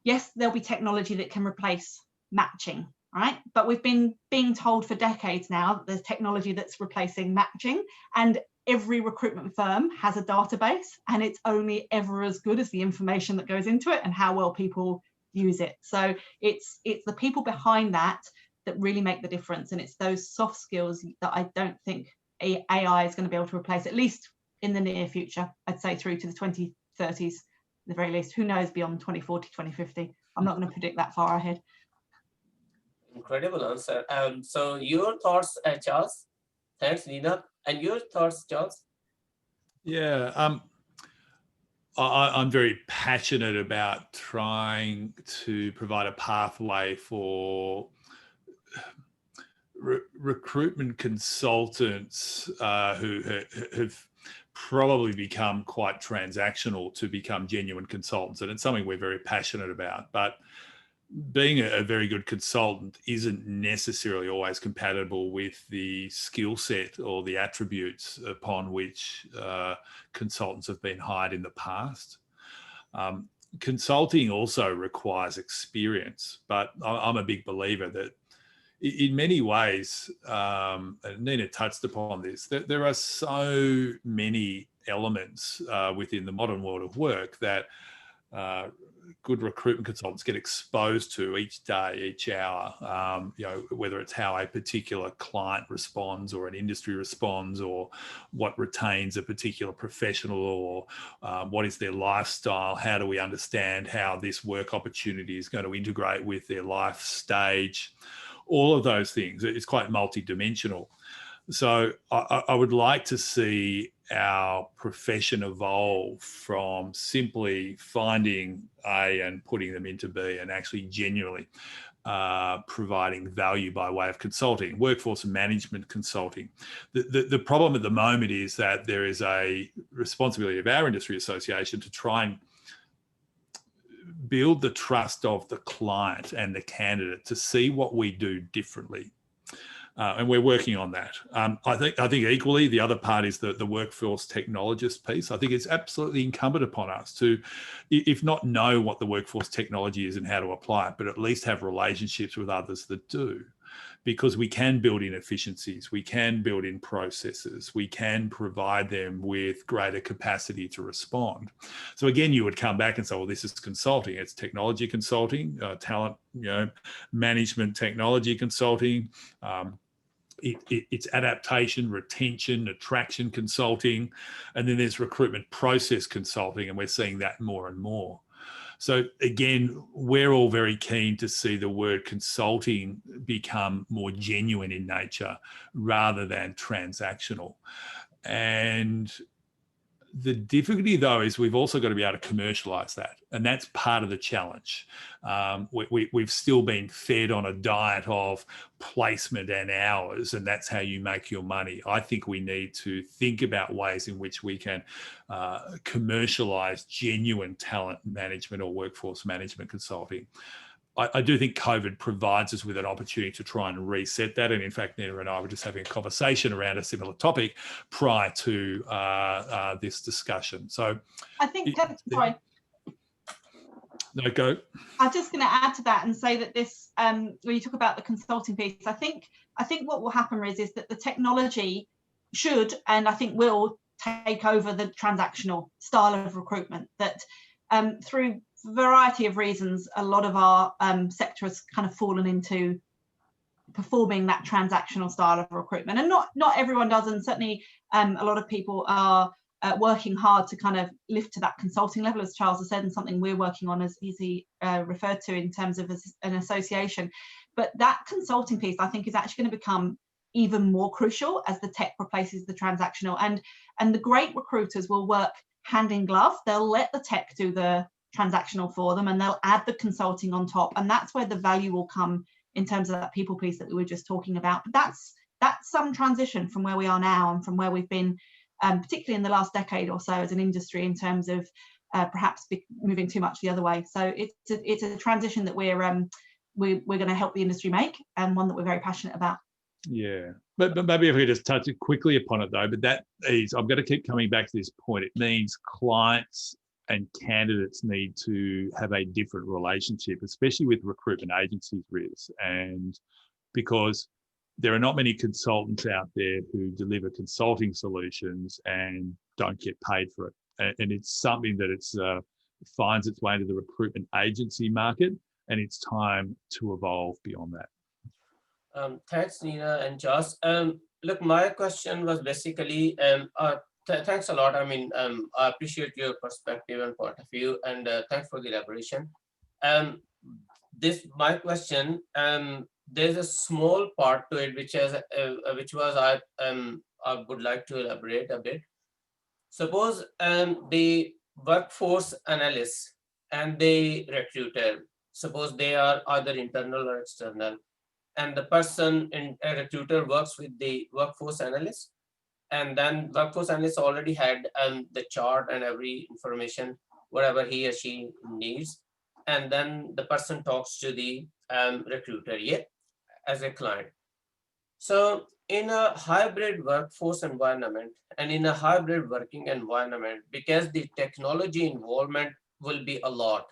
yes, there'll be technology that can replace matching, right? But we've been being told for decades now that there's technology that's replacing matching, and every recruitment firm has a database, and it's only ever as good as the information that goes into it and how well people use it. So it's the people behind that really make the difference, and it's those soft skills that I don't think AI is going to be able to replace, at least in the near future. I'd say through to the 2030s at the very least. Who knows beyond 2040, 2050? I'm not going to predict that far ahead. Incredible answer. So your thoughts, Charles? Thanks, Nina. And your thoughts, Charles? Yeah, I'm very passionate about trying to provide a pathway for recruitment consultants who have probably become quite transactional to become genuine consultants. And it's something we're very passionate about. But being a very good consultant isn't necessarily always compatible with the skill set or the attributes upon which consultants have been hired in the past. Consulting also requires experience, but I'm a big believer that in many ways, and Nina touched upon this, there are so many elements within the modern world of work that good recruitment consultants get exposed to each day, each hour, you know, whether it's how a particular client responds or an industry responds, or what retains a particular professional, or what is their lifestyle, how do we understand how this work opportunity is going to integrate with their life stage. All of those things, it's quite multidimensional. So I would like to see our profession evolve from simply finding A and putting them into B, and actually genuinely providing value by way of consulting, workforce management consulting. The problem at the moment is that there is a responsibility of our industry association to try and build the trust of the client and the candidate to see what we do differently. And we're working on that. I think equally the other part is the workforce technologist piece. I think it's absolutely incumbent upon us to, if not know what the workforce technology is and how to apply it, but at least have relationships with others that do. Because we can build in efficiencies, we can build in processes, we can provide them with greater capacity to respond. So again, you would come back and say, well, this is consulting. It's technology consulting, talent, management technology consulting. It's adaptation, retention, attraction consulting, and then there's recruitment process consulting, and we're seeing that more and more. So again, we're all very keen to see the word consulting become more genuine in nature rather than transactional. And the difficulty, though, is we've also got to be able to commercialize that. And that's part of the challenge. We've still been fed on a diet of placement and hours, and that's how you make your money. I think we need to think about ways in which we can commercialize genuine talent management or workforce management consulting. I do think COVID provides us with an opportunity to try and reset that. And in fact, Nina and I were just having a conversation around a similar topic prior to this discussion. So I think, sorry. No, go. I'm just going to add to that and say that this, when you talk about the consulting piece, I think what will happen is that the technology should, and I think will, take over the transactional style of recruitment. That through a variety of reasons, a lot of our sector has kind of fallen into performing that transactional style of recruitment, and not everyone does, and certainly a lot of people are working hard to kind of lift to that consulting level, as Charles has said, and something we're working on, as he referred to, in terms of an association. But that consulting piece, I think, is actually going to become even more crucial as the tech replaces the transactional, and the great recruiters will work hand in glove. They'll let the tech do the transactional for them, and they'll add the consulting on top, and that's where the value will come in terms of that people piece that we were just talking about. But that's some transition from where we are now and from where we've been, particularly in the last decade or so as an industry, in terms of perhaps moving too much the other way. So it's a transition that we're going to help the industry make, and one that we're very passionate about. Yeah, but maybe if we just touch it quickly upon it, though, but that is, I'm going to keep coming back to this point. It means clients and candidates need to have a different relationship, especially with recruitment agencies, Riz, and because there are not many consultants out there who deliver consulting solutions and don't get paid for it. And it's something that finds its way into the recruitment agency market, and it's time to evolve beyond that. Thanks, Nina and Charles. Look, my question was basically, thanks a lot. I mean, I appreciate your perspective and point of view, and thanks for the elaboration. My question, there's a small part to it which I would like to elaborate a bit. Suppose the workforce analyst and the recruiter, suppose they are either internal or external, and the person in a recruiter works with the workforce analyst, and then workforce analyst already had the chart and every information, whatever he or she needs, and then the person talks to the recruiter, as a client. So in a hybrid workforce environment and in a hybrid working environment, because the technology involvement will be a lot,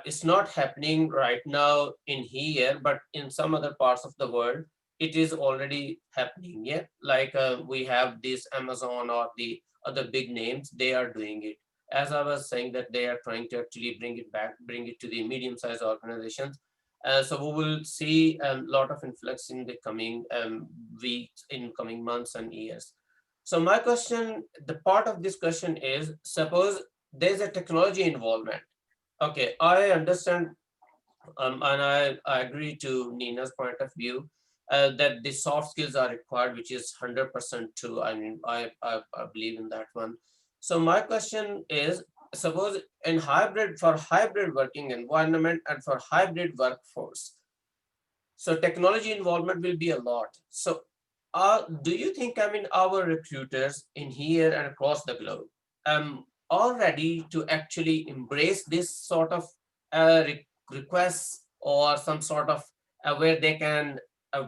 it's not happening right now in here, but in some other parts of the world, it is already happening. Like we have this Amazon or the other big names, they are doing it. As I was saying, that they are trying to actually bring it to the medium-sized organizations. So we will see a lot of influx in the coming weeks, in coming months and years. So my question, the part of this question is, suppose there's a technology involvement. Okay, I understand, and I agree to Nina's point of view that the soft skills are required, which is 100% true. I mean, I believe in that one. So my question is, suppose in hybrid working environment and for hybrid workforce, so technology involvement will be a lot. So do you think, I mean, our recruiters in here and across the globe are ready to actually embrace this sort of requests, or some sort of where they can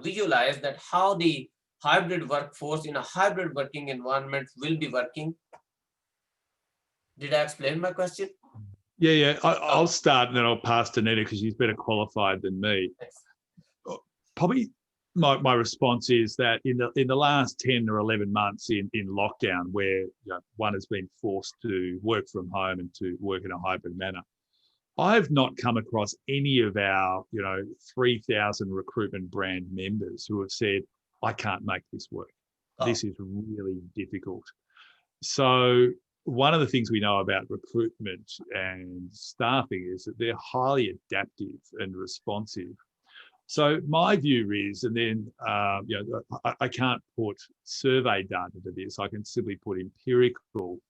visualize that how the hybrid workforce in a hybrid working environment will be working? Did I explain my question? Yeah. I'll start and then I'll pass to Nina because she's better qualified than me. Thanks. Probably my response is that in the last 10 or 11 months in lockdown, where one has been forced to work from home and to work in a hybrid manner, I've not come across any of our 3,000 recruitment brand members who have said, I can't make this work. This is really difficult. So one of the things we know about recruitment and staffing is that they're highly adaptive and responsive. So my view is, and then I can't put survey data to this, I can simply put empirical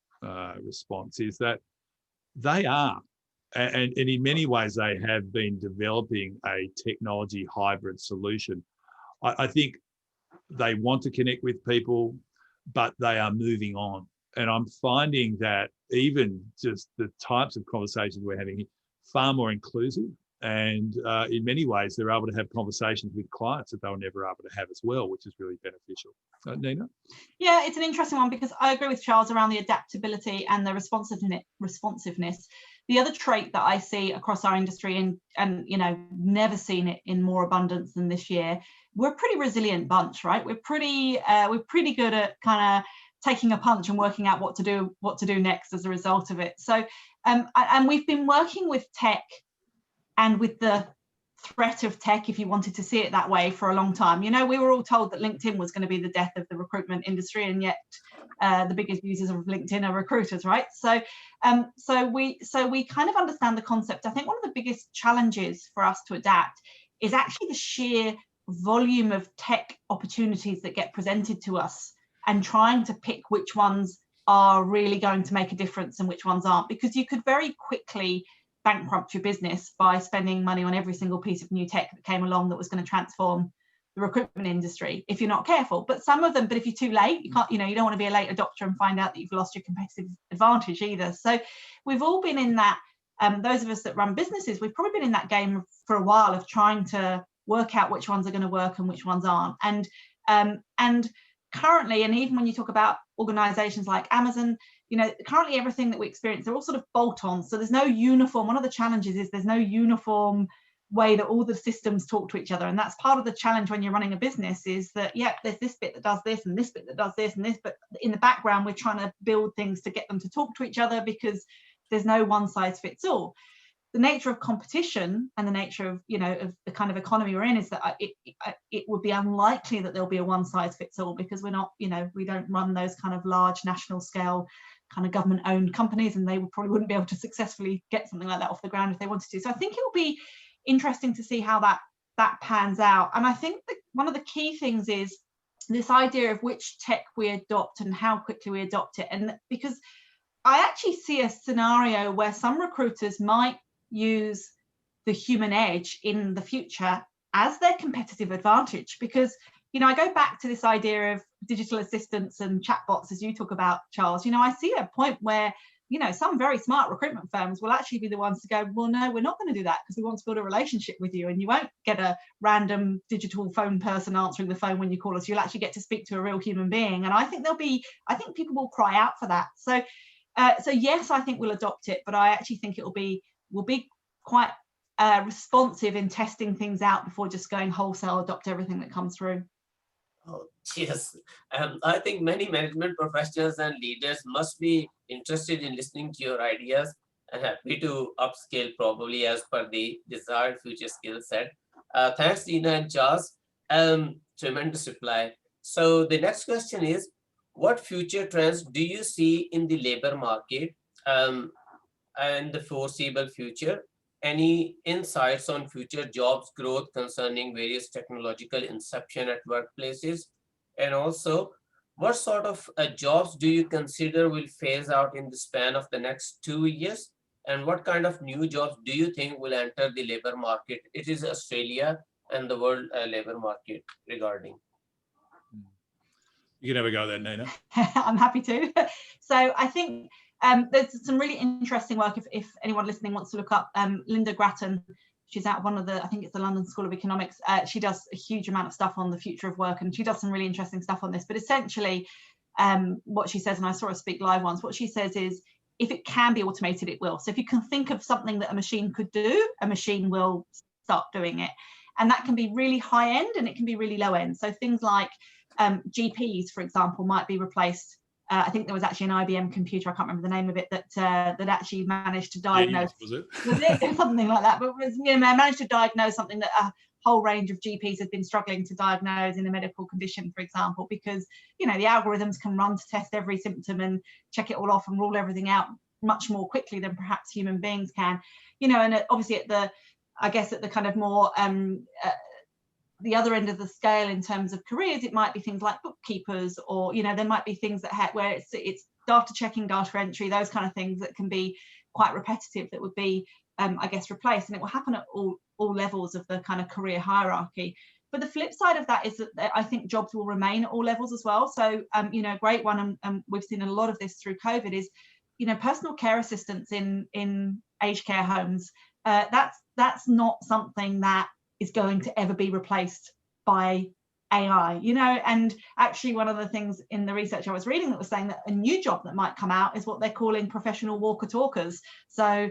response, is that they are, and in many ways they have been developing a technology hybrid solution. I think they want to connect with people, but they are moving on. And I'm finding that even just the types of conversations we're having, far more inclusive. And in many ways, they're able to have conversations with clients that they were never able to have as well, which is really beneficial. Nina? Yeah, it's an interesting one, because I agree with Charles around the adaptability and the responsiveness. The other trait that I see across our industry, and you know, never seen it in more abundance than this year, we're a pretty resilient bunch, right? We're pretty good at kind of taking a punch and working out what to do next as a result of it. So, and we've been working with tech and with the threat of tech, if you wanted to see it that way, for a long time. You know, we were all told that LinkedIn was going to be the death of the recruitment industry, and yet the biggest users of LinkedIn are recruiters, right? So, so we kind of understand the concept. I think one of the biggest challenges for us to adapt is actually the sheer volume of tech opportunities that get presented to us, and trying to pick which ones are really going to make a difference and which ones aren't, because you could very quickly bankrupt your business by spending money on every single piece of new tech that came along that was going to transform the recruitment industry if you're not careful. But some of them, but if you're too late, you can't, you know, you don't want to be a late adopter and find out that you've lost your competitive advantage either. So we've all been in that, those of us that run businesses, we've probably been in that game for a while of trying to work out which ones are going to work and which ones aren't. And currently, and even when you talk about organizations like Amazon, you know, currently everything that we experience, they're all sort of bolt-ons. So there's no uniform. One of the challenges is there's no uniform way that all the systems talk to each other. And that's part of the challenge when you're running a business, is that, yeah, there's this bit that does this and this bit that does this and this, but in the background, we're trying to build things to get them to talk to each other, because there's no one size fits all. The nature of competition and the nature of, you know, of the kind of economy we're in is that it would be unlikely that there'll be a one size fits all, because we're not, you know, we don't run those kind of large national scale kind of government owned companies, and they probably wouldn't be able to successfully get something like that off the ground if they wanted to. So I think it will be interesting to see how that pans out. And I think that one of the key things is this idea of which tech we adopt and how quickly we adopt it. And because I actually see a scenario where some recruiters might use the human edge in the future as their competitive advantage, because, you know, I go back to this idea of digital assistants and chatbots, as you talk about, Charles. You know, I see a point where, you know, some very smart recruitment firms will actually be the ones to go, well, no, we're not going to do that, because we want to build a relationship with you, and you won't get a random digital phone person answering the phone when you call us. You'll actually get to speak to a real human being. And I think people will cry out for that. So yes, I think we'll adopt it, but I actually think we'll be quite responsive in testing things out before just going wholesale adopt everything that comes through. Oh, yes. I think many management professionals and leaders must be interested in listening to your ideas and happy to upscale probably as per the desired future skill set. Thanks, Nina and Charles. Tremendous reply. So the next question is, what future trends do you see in the labor market and the foreseeable future? Any insights on future jobs growth concerning various technological inception at workplaces? And also, what sort of jobs do you consider will phase out in the span of the next 2 years? And what kind of new jobs do you think will enter the labor market? It is Australia and the world labor market regarding. You can have a go there, Nina. I'm happy to. So I think there's some really interesting work, if anyone listening wants to look up Linda Grattan. She's out of one of the, I think it's the London School of Economics. She does a huge amount of stuff on the future of work, and she does some really interesting stuff on this. But essentially what she says, and I saw her speak live once, what she says is, if it can be automated, it will. So if you can think of something that a machine could do, a machine will start doing it. And that can be really high end and it can be really low end. So things like GPs, for example, might be replaced I think there was actually an IBM computer, I can't remember the name of it, that actually managed to diagnose. Was it? Was it something like that? But was, managed to diagnose something that a whole range of GPs have been struggling to diagnose in a medical condition, for example, because the algorithms can run to test every symptom and check it all off and rule everything out much more quickly than perhaps human beings can. And obviously at the kind of more the other end of the scale in terms of careers, it might be things like bookkeepers, or there might be things that where it's data checking, data entry, those kind of things that can be quite repetitive, that would be I guess replaced, and it will happen at all levels of the kind of career hierarchy. But the flip side of that is that I think jobs will remain at all levels as well. So a great one, and we've seen a lot of this through COVID, is personal care assistants in aged care homes. That's not something that is going to ever be replaced by AI, and actually one of the things in the research I was reading that was saying that a new job that might come out is what they're calling professional walker-talkers. So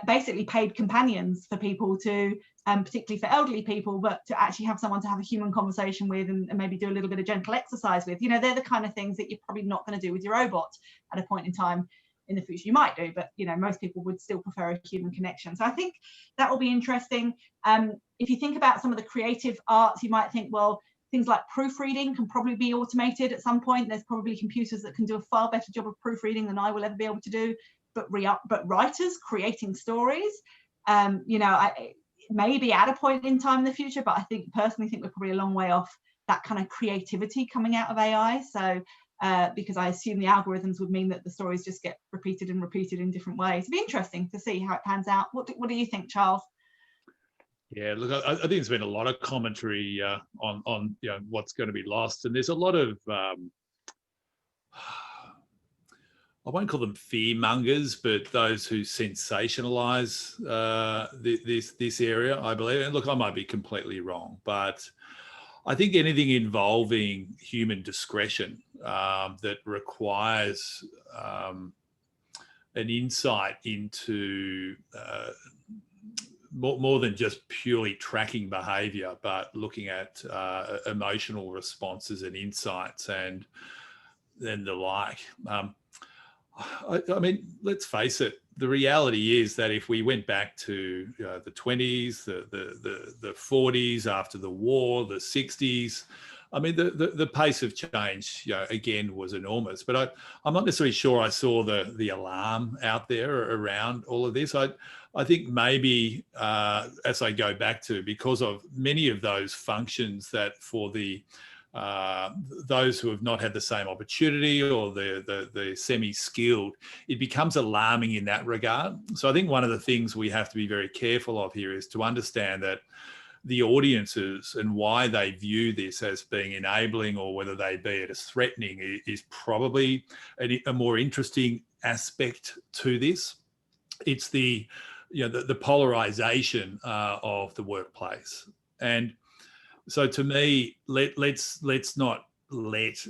basically paid companions for people to, particularly for elderly people, but to actually have someone to have a human conversation with and maybe do a little bit of gentle exercise with. They're the kind of things that you're probably not going to do with your robot at a point in time. In the future you might do, but most people would still prefer a human connection. So I think that will be interesting. If you think about some of the creative arts, you might think, well, things like proofreading can probably be automated at some point. There's probably computers that can do a far better job of proofreading than I will ever be able to do. But writers creating stories, maybe at a point in time in the future, but I personally think we're probably a long way off that kind of creativity coming out of AI. So because I assume the algorithms would mean that the stories just get repeated and repeated in different ways. It'd be interesting to see how it pans out. What do you think, Charles? Yeah, look, I think there's been a lot of commentary on what's going to be lost, and there's a lot of I won't call them fear mongers, but those who sensationalize this area, I believe. And look, I might be completely wrong, but I think anything involving human discretion that requires an insight into more than just purely tracking behaviour, but looking at emotional responses and insights and then the like. I mean, let's face it. The reality is that if we went back to the 20s, the 40s, after the war, the 60s, I mean, the pace of change, again, was enormous. But I'm not necessarily sure I saw the alarm out there around all of this. I think maybe as I go back to, because of many of those functions that for those who have not had the same opportunity or the semi-skilled, it becomes alarming in that regard. So I think one of the things we have to be very careful of here is to understand that the audiences and why they view this as being enabling or whether they be it as threatening is probably a more interesting aspect to this. It's the polarization of the workplace. And so to me, let's not let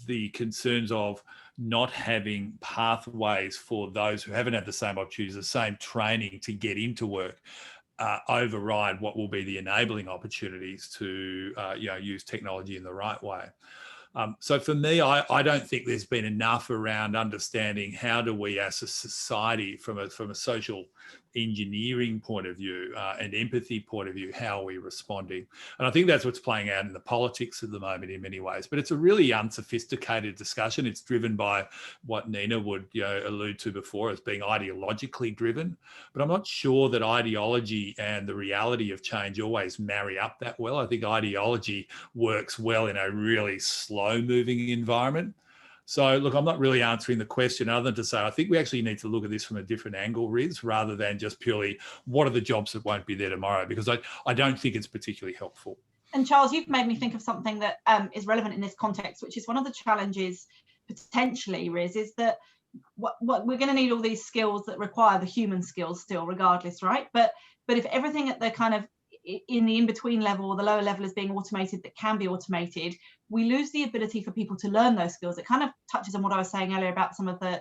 the concerns of not having pathways for those who haven't had the same opportunities, the same training to get into work, override what will be the enabling opportunities to use technology in the right way. So for me, I don't think there's been enough around understanding how do we as a society from a social engineering point of view and empathy point of view, how are we responding? And I think that's what's playing out in the politics at the moment in many ways. But it's a really unsophisticated discussion. It's driven by what Nina would allude to before as being ideologically driven. But I'm not sure that ideology and the reality of change always marry up that well. I think ideology works well in a really slow-moving environment. So, look, I'm not really answering the question other than to say I think we actually need to look at this from a different angle, Riz, rather than just purely what are the jobs that won't be there tomorrow, because I don't think it's particularly helpful. And Charles, you've made me think of something that is relevant in this context, which is one of the challenges potentially, Riz, is that what we're going to need all these skills that require the human skills still, regardless, right? But if everything at the kind of in the in-between level or the lower level is being automated that can be automated, we lose the ability for people to learn those skills. It kind of touches on what I was saying earlier about some of the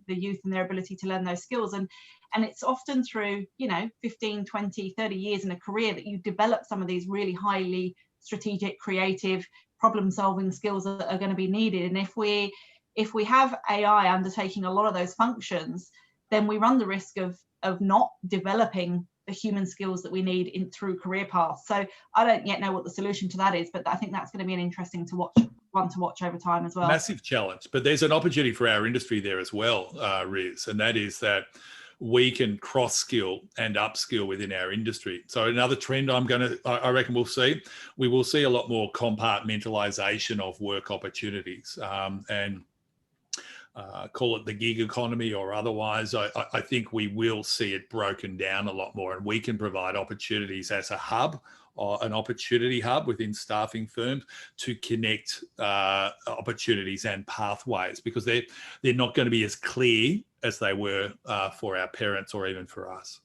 youth and their ability to learn those skills. And it's often through, 15, 20, 30 years in a career that you develop some of these really highly strategic, creative, problem-solving skills that are going to be needed. And if if we have AI undertaking a lot of those functions, then we run the risk of not developing the human skills that we need through career paths. So I don't yet know what the solution to that is, but I think that's going to be an interesting one to watch over time as well. Massive challenge, but there's an opportunity for our industry there as well, Riz, and that is that we can cross skill and upskill within our industry. So another trend I reckon we will see a lot more compartmentalization of work opportunities, and call it the gig economy or otherwise. I think we will see it broken down a lot more, and we can provide opportunities as a hub, or an opportunity hub within staffing firms, to connect opportunities and pathways, because they're not going to be as clear as they were for our parents or even for us.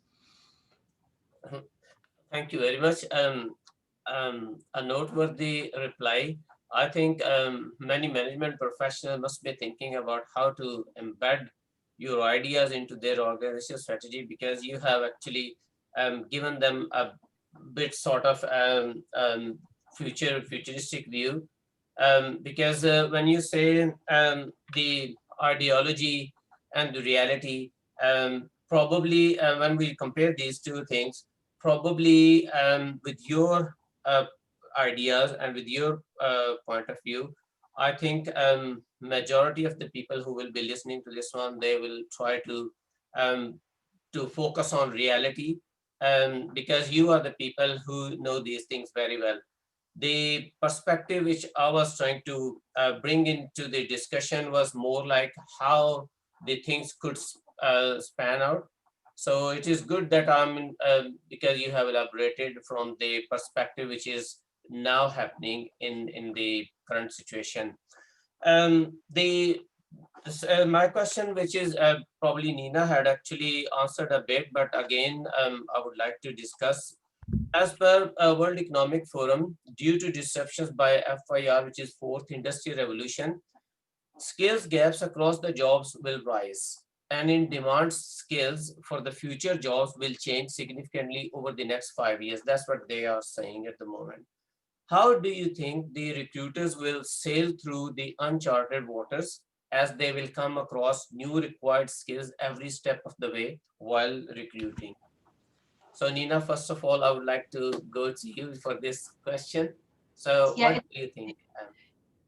Thank you very much. A noteworthy reply. I think many management professionals must be thinking about how to embed your ideas into their organizational strategy, because you have actually given them a bit sort of futuristic view. Because when you say the ideology and the reality, probably when we compare these two things, probably with your ideas and with your point of view, I think majority of the people who will be listening to this one, they will try to focus on reality, because you are the people who know these things very well. The perspective which I was trying to bring into the discussion was more like how the things could span out. So it is good that because you have elaborated from the perspective which is now happening in the current situation. My question, which is probably Nina had actually answered a bit, but again, I would like to discuss. As per World Economic Forum, due to disruptions by FIR, which is Fourth Industrial Revolution, skills gaps across the jobs will rise, and in demand skills for the future jobs will change significantly over the next 5 years. That's what they are saying at the moment. How do you think the recruiters will sail through the uncharted waters, as they will come across new required skills every step of the way while recruiting? So Nina, first of all, I would like to go to you for this question. So what do you think?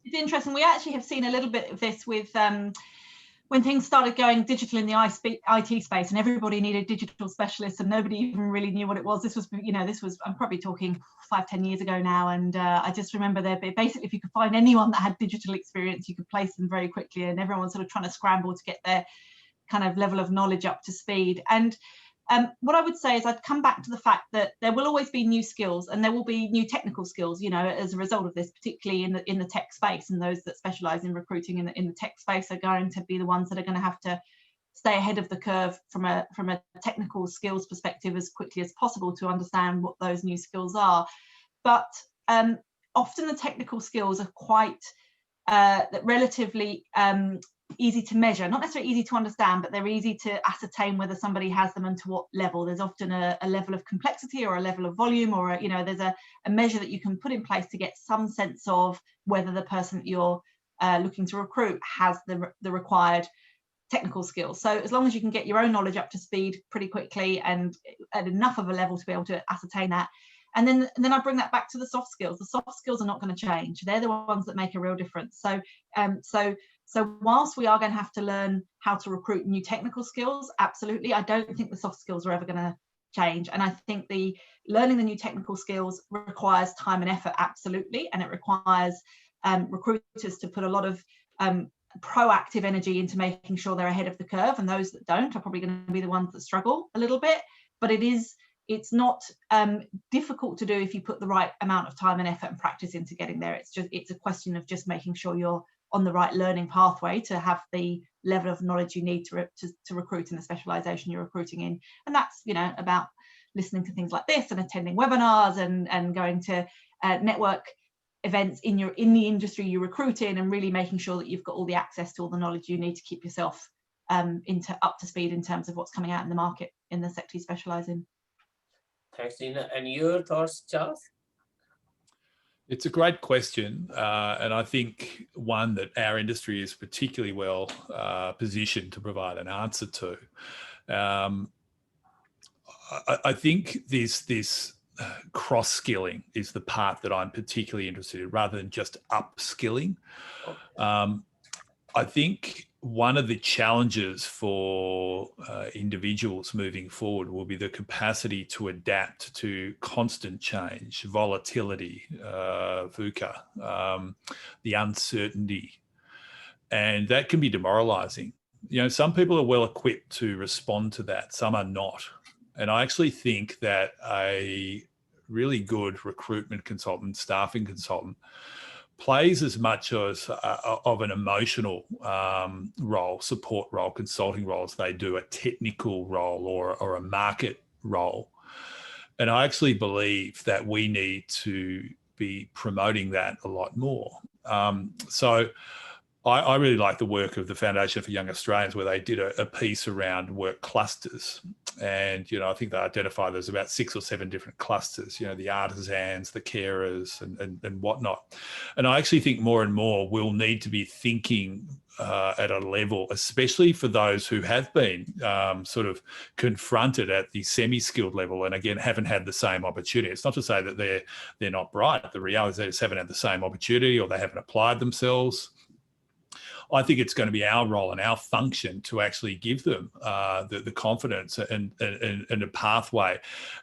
It's interesting. We actually have seen a little bit of this with when things started going digital in the IT space, and everybody needed digital specialists, and nobody even really knew what it was. This was, I'm probably talking 5-10 years ago now, and I just remember basically, if you could find anyone that had digital experience, you could place them very quickly, and everyone's sort of trying to scramble to get their kind of level of knowledge up to speed. And what I would say is I'd come back to the fact that there will always be new skills, and there will be new technical skills, as a result of this, particularly in the tech space, and those that specialize in recruiting in the tech space are going to be the ones that are going to have to stay ahead of the curve from a technical skills perspective as quickly as possible to understand what those new skills are. But often the technical skills are quite relatively easy to measure, not necessarily easy to understand, but they're easy to ascertain whether somebody has them and to what level. There's often a level of complexity or a level of volume, or there's a measure that you can put in place to get some sense of whether the person that you're looking to recruit has the required technical skills. So as long as you can get your own knowledge up to speed pretty quickly and at enough of a level to be able to ascertain that. And then I bring that back to the soft skills. The soft skills are not going to change. They're the ones that make a real difference. So whilst we are going to have to learn how to recruit new technical skills, absolutely, I don't think the soft skills are ever going to change. And I think learning the new technical skills requires time and effort, absolutely. And it requires recruiters to put a lot of proactive energy into making sure they're ahead of the curve. And those that don't are probably going to be the ones that struggle a little bit. But it's not difficult to do if you put the right amount of time and effort and practice into getting there. It's a question of just making sure you're on the right learning pathway to have the level of knowledge you need to recruit in the specialization you're recruiting in. And that's about listening to things like this and attending webinars and going to network events in the industry you recruit in, and really making sure that you've got all the access to all the knowledge you need to keep yourself up to speed in terms of what's coming out in the market in the sector you specialize in. Thanks, Nina. And your thoughts, Charles? It's a great question, and I think one that our industry is particularly well positioned to provide an answer to. I think this cross-skilling is the part that I'm particularly interested in, rather than just upskilling. I think one of the challenges for individuals moving forward will be the capacity to adapt to constant change, volatility, VUCA, the uncertainty, and that can be demoralizing. You know, some people are well equipped to respond to that, some are not. And I actually think that a really good recruitment consultant, staffing consultant, plays as much as of an emotional role, support role, consulting role, as they do a technical role or a market role. And I actually believe that we need to be promoting that a lot more. So I really like the work of the Foundation for Young Australians, where they did a piece around work clusters. And, you know, I think they identified there's about 6 or 7 different clusters, you know, the artisans, the carers and whatnot. And I actually think more and more we'll need to be thinking at a level, especially for those who have been sort of confronted at the semi-skilled level and, again, haven't had the same opportunity. It's not to say that they're not bright. The reality is they just haven't had the same opportunity, or they haven't applied themselves. I think it's going to be our role and our function to actually give them the confidence and a pathway,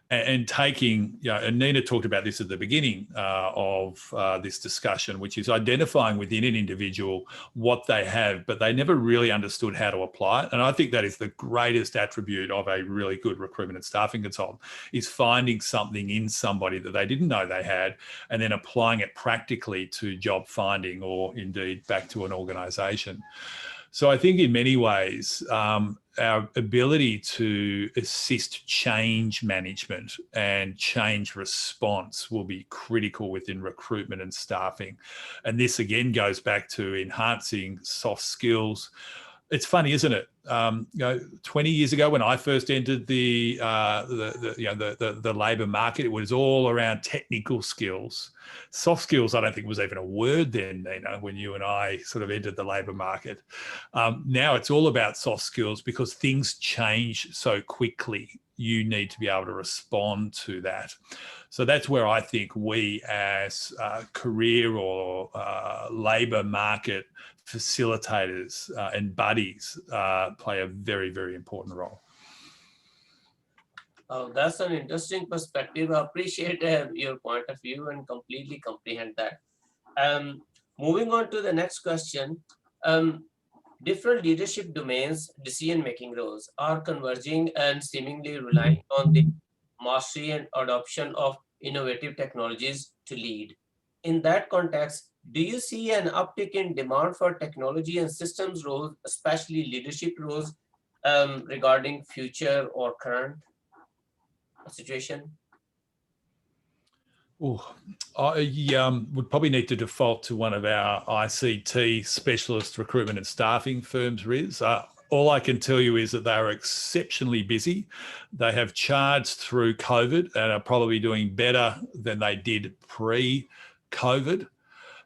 and taking, you know, and Nina talked about this at the beginning of this discussion, which is identifying within an individual what they have, but they never really understood how to apply it. And I think that is the greatest attribute of a really good recruitment and staffing consultant, is finding something in somebody that they didn't know they had, and then applying it practically to job finding, or indeed back to an organisation. So I think in many ways, our ability to assist change management and change response will be critical within recruitment and staffing. And this again goes back to enhancing soft skills. It's funny, isn't it? You know, 20 years ago when I first entered the labour market, it was all around technical skills. Soft skills, I don't think was even a word then, Nina, when you and I sort of entered the labour market. Now it's all about soft skills, because things change so quickly. You need to be able to respond to that. So that's where I think we as career or labour market facilitators and buddies play a very, very important role. Oh, that's an interesting perspective. I appreciate your point of view and completely comprehend that. Moving on to the next question. Different leadership domains, decision-making roles are converging and seemingly relying on the mastery and adoption of innovative technologies to lead. In that context, do you see an uptick in demand for technology and systems roles, especially leadership roles, regarding future or current situation? Oh, I would probably need to default to one of our ICT specialist recruitment and staffing firms, Riz. All I can tell you is that they are exceptionally busy. They have charged through COVID and are probably doing better than they did pre-COVID.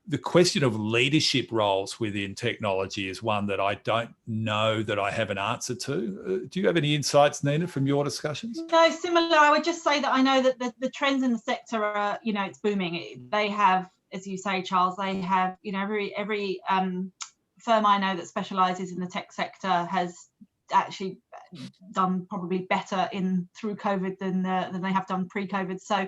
The question of leadership roles within technology is one that I don't know that I have an answer to. Do you have any insights, Nina, from your discussions? No, similar. I would just say that I know that the trends in the sector are, you know, it's booming. They have, as you say, Charles, they have, you know, every firm I know that specialises in the tech sector has actually done probably better through COVID than they have done pre-COVID. So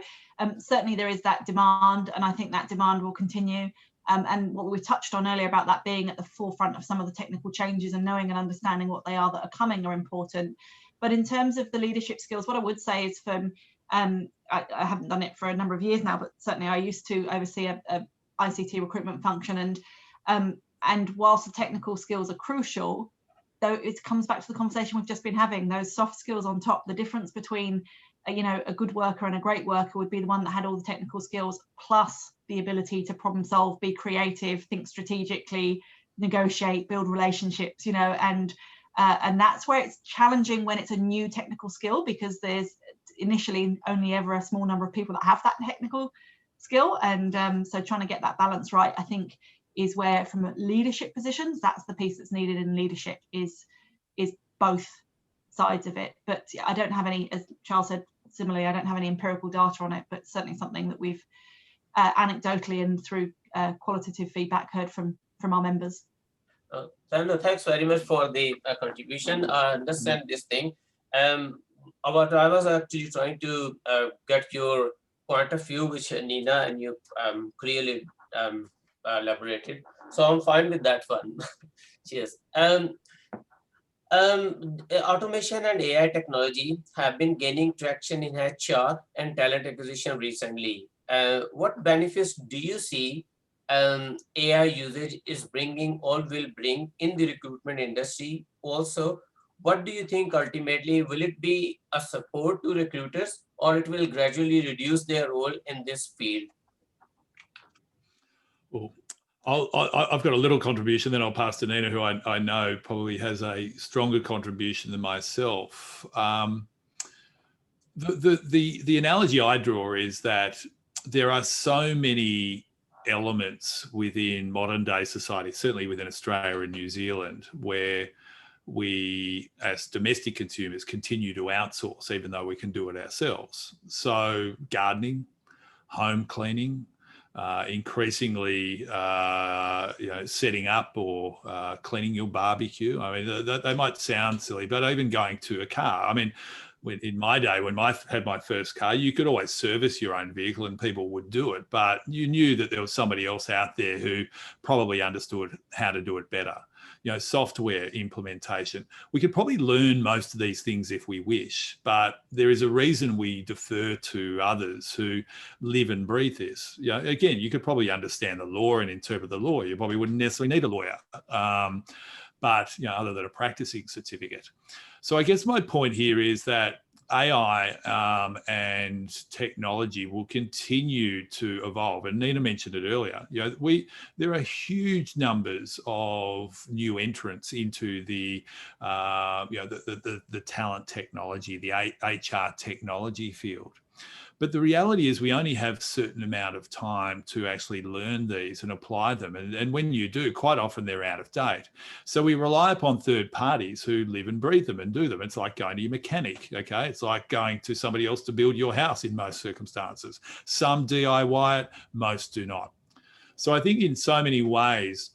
certainly there is that demand, and I think that demand will continue. And what we touched on earlier about that being at the forefront of some of the technical changes and knowing and understanding what they are that are coming are important. But in terms of the leadership skills, what I would say is from, I haven't done it for a number of years now, but certainly I used to oversee a ICT recruitment function. And whilst the technical skills are crucial, though it comes back to the conversation we've just been having, those soft skills on top, the difference between you know, a good worker and a great worker would be the one that had all the technical skills plus the ability to problem solve, be creative, think strategically, negotiate, build relationships, you know, and that's where it's challenging when it's a new technical skill, because there's initially only ever a small number of people that have that technical skill. And so trying to get that balance right, I think, is where from leadership positions, that's the piece that's needed in leadership, is both sides of it. But I don't have any, as Charles said, similarly, I don't have any empirical data on it, but certainly something that we've anecdotally and through qualitative feedback heard from our members. Thanks very much for the contribution. I understand this thing. I was actually trying to get your point of view, which Nina and you clearly elaborated. So I'm fine with that one. Cheers. Automation and AI technology have been gaining traction in HR and talent acquisition recently. What benefits do you see AI usage is bringing or will bring in the recruitment industry? Also, what do you think ultimately, will it be a support to recruiters or it will gradually reduce their role in this field? Well, I've got a little contribution, then I'll pass to Nina, who I know probably has a stronger contribution than myself. The analogy I draw is that there are so many elements within modern day society, certainly within Australia and New Zealand, where we as domestic consumers continue to outsource even though we can do it ourselves. So gardening, home cleaning, increasingly setting up or cleaning your barbecue. I mean, they might sound silly, but even going to a car. I mean, in my day, when I had my first car, you could always service your own vehicle and people would do it, but you knew that there was somebody else out there who probably understood how to do it better. You know, software implementation. We could probably learn most of these things if we wish, but there is a reason we defer to others who live and breathe this. You know, again, you could probably understand the law and interpret the law. You probably wouldn't necessarily need a lawyer, but you know, other than a practicing certificate. So I guess my point here is that AI and technology will continue to evolve. And Nina mentioned it earlier. You know, there are huge numbers of new entrants into the talent technology, the HR technology field. But the reality is we only have a certain amount of time to actually learn these and apply them. And when you do, quite often they're out of date. So we rely upon third parties who live and breathe them and do them. It's like going to your mechanic, okay? It's like going to somebody else to build your house in most circumstances. Some DIY it, most do not. So I think in so many ways,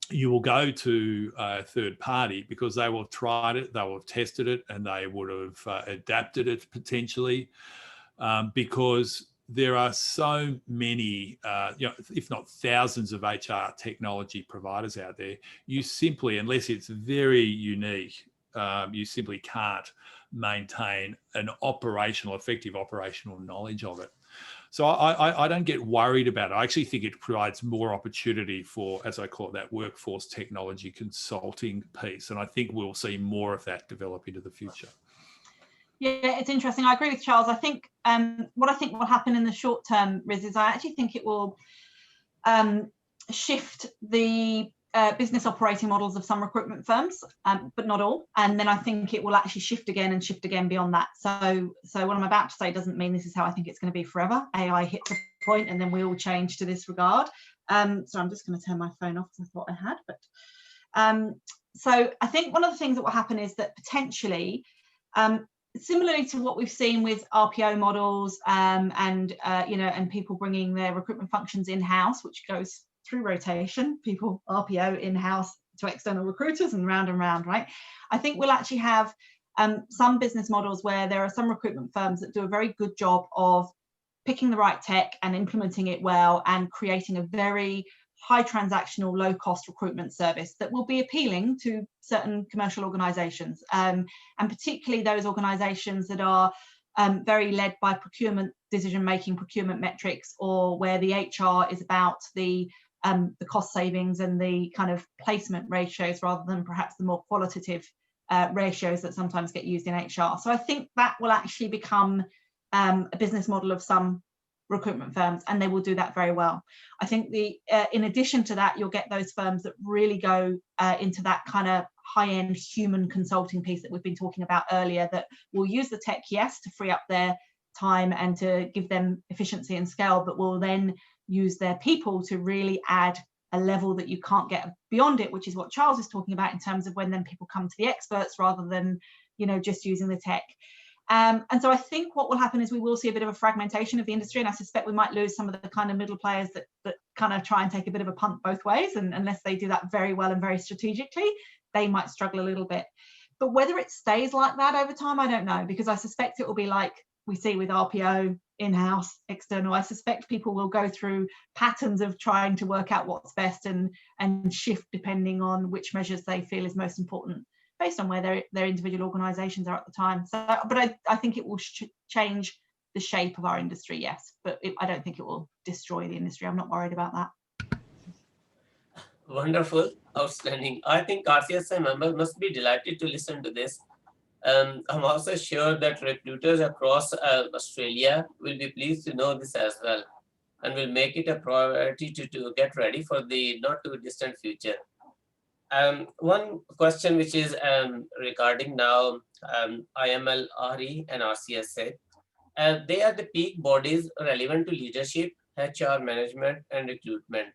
you will go to a third party because they will have tried it, they will have tested it, and they would have adapted it potentially. Because there are so many, if not thousands of HR technology providers out there, you simply, unless it's very unique, you simply can't maintain an effective operational knowledge of it. So I don't get worried about it. I actually think it provides more opportunity for, as I call it, that workforce technology consulting piece. And I think we'll see more of that develop into the future. Yeah, it's interesting. I agree with Charles. I think what will happen in the short term, Riz, is I actually think it will shift the business operating models of some recruitment firms, but not all. And then I think it will actually shift again beyond that. So what I'm about to say doesn't mean this is how I think it's going to be forever. AI hits a point and then we all change to this regard. So I'm just going to turn my phone off because I thought I had. But so I think one of the things that will happen is that potentially, similarly to what we've seen with RPO models and people bringing their recruitment functions in-house, which goes through rotation, people RPO in-house to external recruiters and round, right? I think we'll actually have some business models where there are some recruitment firms that do a very good job of picking the right tech and implementing it well and creating a very high transactional, low cost recruitment service that will be appealing to certain commercial organizations, and particularly those organizations that are very led by procurement decision-making, procurement metrics, or where the HR is about the cost savings and the kind of placement ratios rather than perhaps the more qualitative ratios that sometimes get used in HR. So I think that will actually become a business model of some recruitment firms, and they will do that very well. I think in addition to that, you'll get those firms that really go into that kind of high-end human consulting piece that we've been talking about earlier, that will use the tech, yes, to free up their time and to give them efficiency and scale, but will then use their people to really add a level that you can't get beyond it, which is what Charles is talking about in terms of when then people come to the experts rather than, you know, just using the tech. And so I think what will happen is we will see a bit of a fragmentation of the industry, and I suspect we might lose some of the kind of middle players that kind of try and take a bit of a punt both ways, and unless they do that very well and very strategically, they might struggle a little bit. But whether it stays like that over time, I don't know, because I suspect it will be like we see with RPO, in-house, external. I suspect people will go through patterns of trying to work out what's best and shift depending on which measures they feel is most important, based on where their individual organisations are at the time. So, but I think it will change the shape of our industry, yes, but I don't think it will destroy the industry. I'm not worried about that. Wonderful, outstanding. I think RCSA members must be delighted to listen to this. I'm also sure that recruiters across Australia will be pleased to know this as well, and will make it a priority to get ready for the not too distant future. One question which is regarding now IML, RE and RCSA. They are the peak bodies relevant to leadership, HR management and recruitment.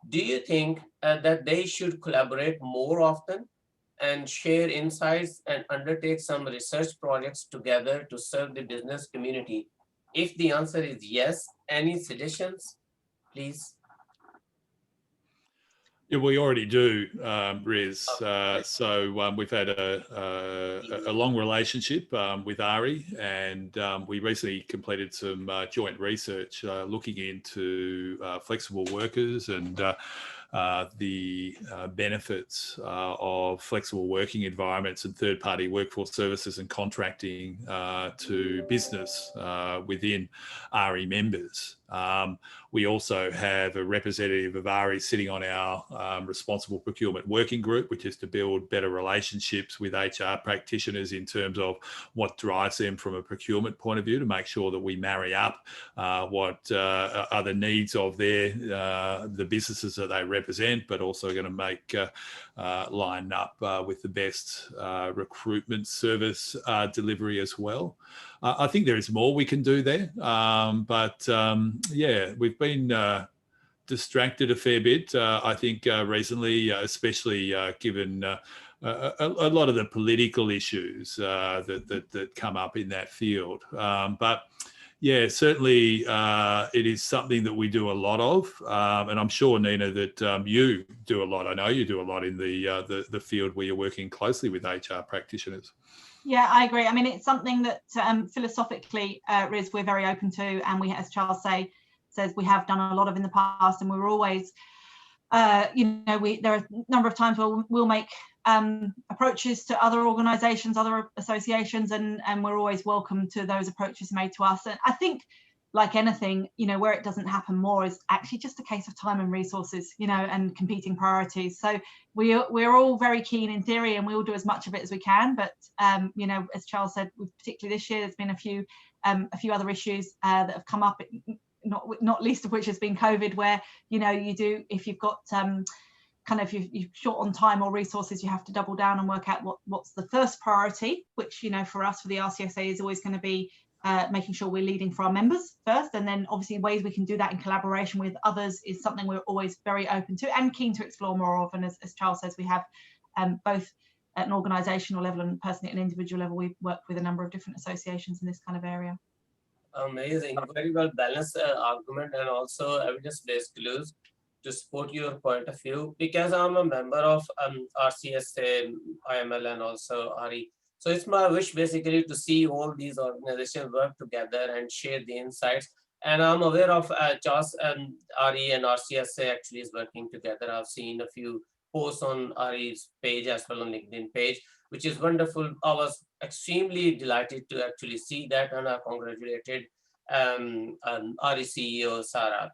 Do you think that they should collaborate more often and share insights and undertake some research projects together to serve the business community? If the answer is yes, any suggestions, please? Yeah, we already do, Riz. So we've had a long relationship with ARI, and we recently completed some joint research looking into flexible workers and the benefits of flexible working environments and third-party workforce services and contracting to business within ARI members. We also have a representative of ARI sitting on our responsible procurement working group, which is to build better relationships with HR practitioners in terms of what drives them from a procurement point of view, to make sure that we marry up what are the needs of the businesses that they represent, but also going to make line up with the best recruitment service delivery as well. I think there is more we can do there, but yeah, we've been distracted a fair bit, I think, recently, especially given a lot of the political issues that come up in that field. But yeah, certainly it is something that we do a lot of, and I'm sure, Nina, that you do a lot. I know you do a lot in the field where you're working closely with HR practitioners. Yeah, I agree. I mean, it's something that philosophically, Riz, we're very open to, and we, as Charles says, we have done a lot of in the past, and we're always, you know, there are a number of times where we'll make approaches to other organisations, other associations, and we're always welcome to those approaches made to us. And I think, like anything, you know, where it doesn't happen more is actually just a case of time and resources, you know, and competing priorities. So we're all very keen in theory, and we will do as much of it as we can. But you know, as Charles said, particularly this year, there's been a few other issues that have come up. Not least of which has been COVID, where, you know, you do, if you've got kind of you're short on time or resources, you have to double down and work out what's the first priority, which, you know, for us, for the RCSA, is always going to be making sure we're leading for our members first, and then obviously ways we can do that in collaboration with others is something we're always very open to and keen to explore more of. And as Charles says, we have both at an organisational level and personally at an individual level, we've worked with a number of different associations in this kind of area. Amazing, very well balanced argument, and also evidence-based clues to support your point of view, because I'm a member of RCSA, IML and also RE. So it's my wish basically to see all these organizations work together and share the insights. And I'm aware of Charles and RE and RCSA actually is working together. I've seen a few posts on RE's page as well on LinkedIn page, which is wonderful. I was extremely delighted to actually see that, and I congratulated RE CEO Sarah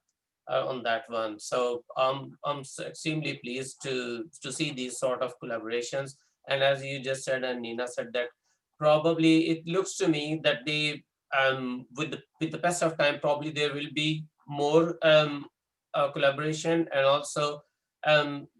on that one. So I'm extremely pleased to see these sort of collaborations. And as you just said, and Nina said, that probably it looks to me that they with the passage of time, probably there will be more collaboration, and also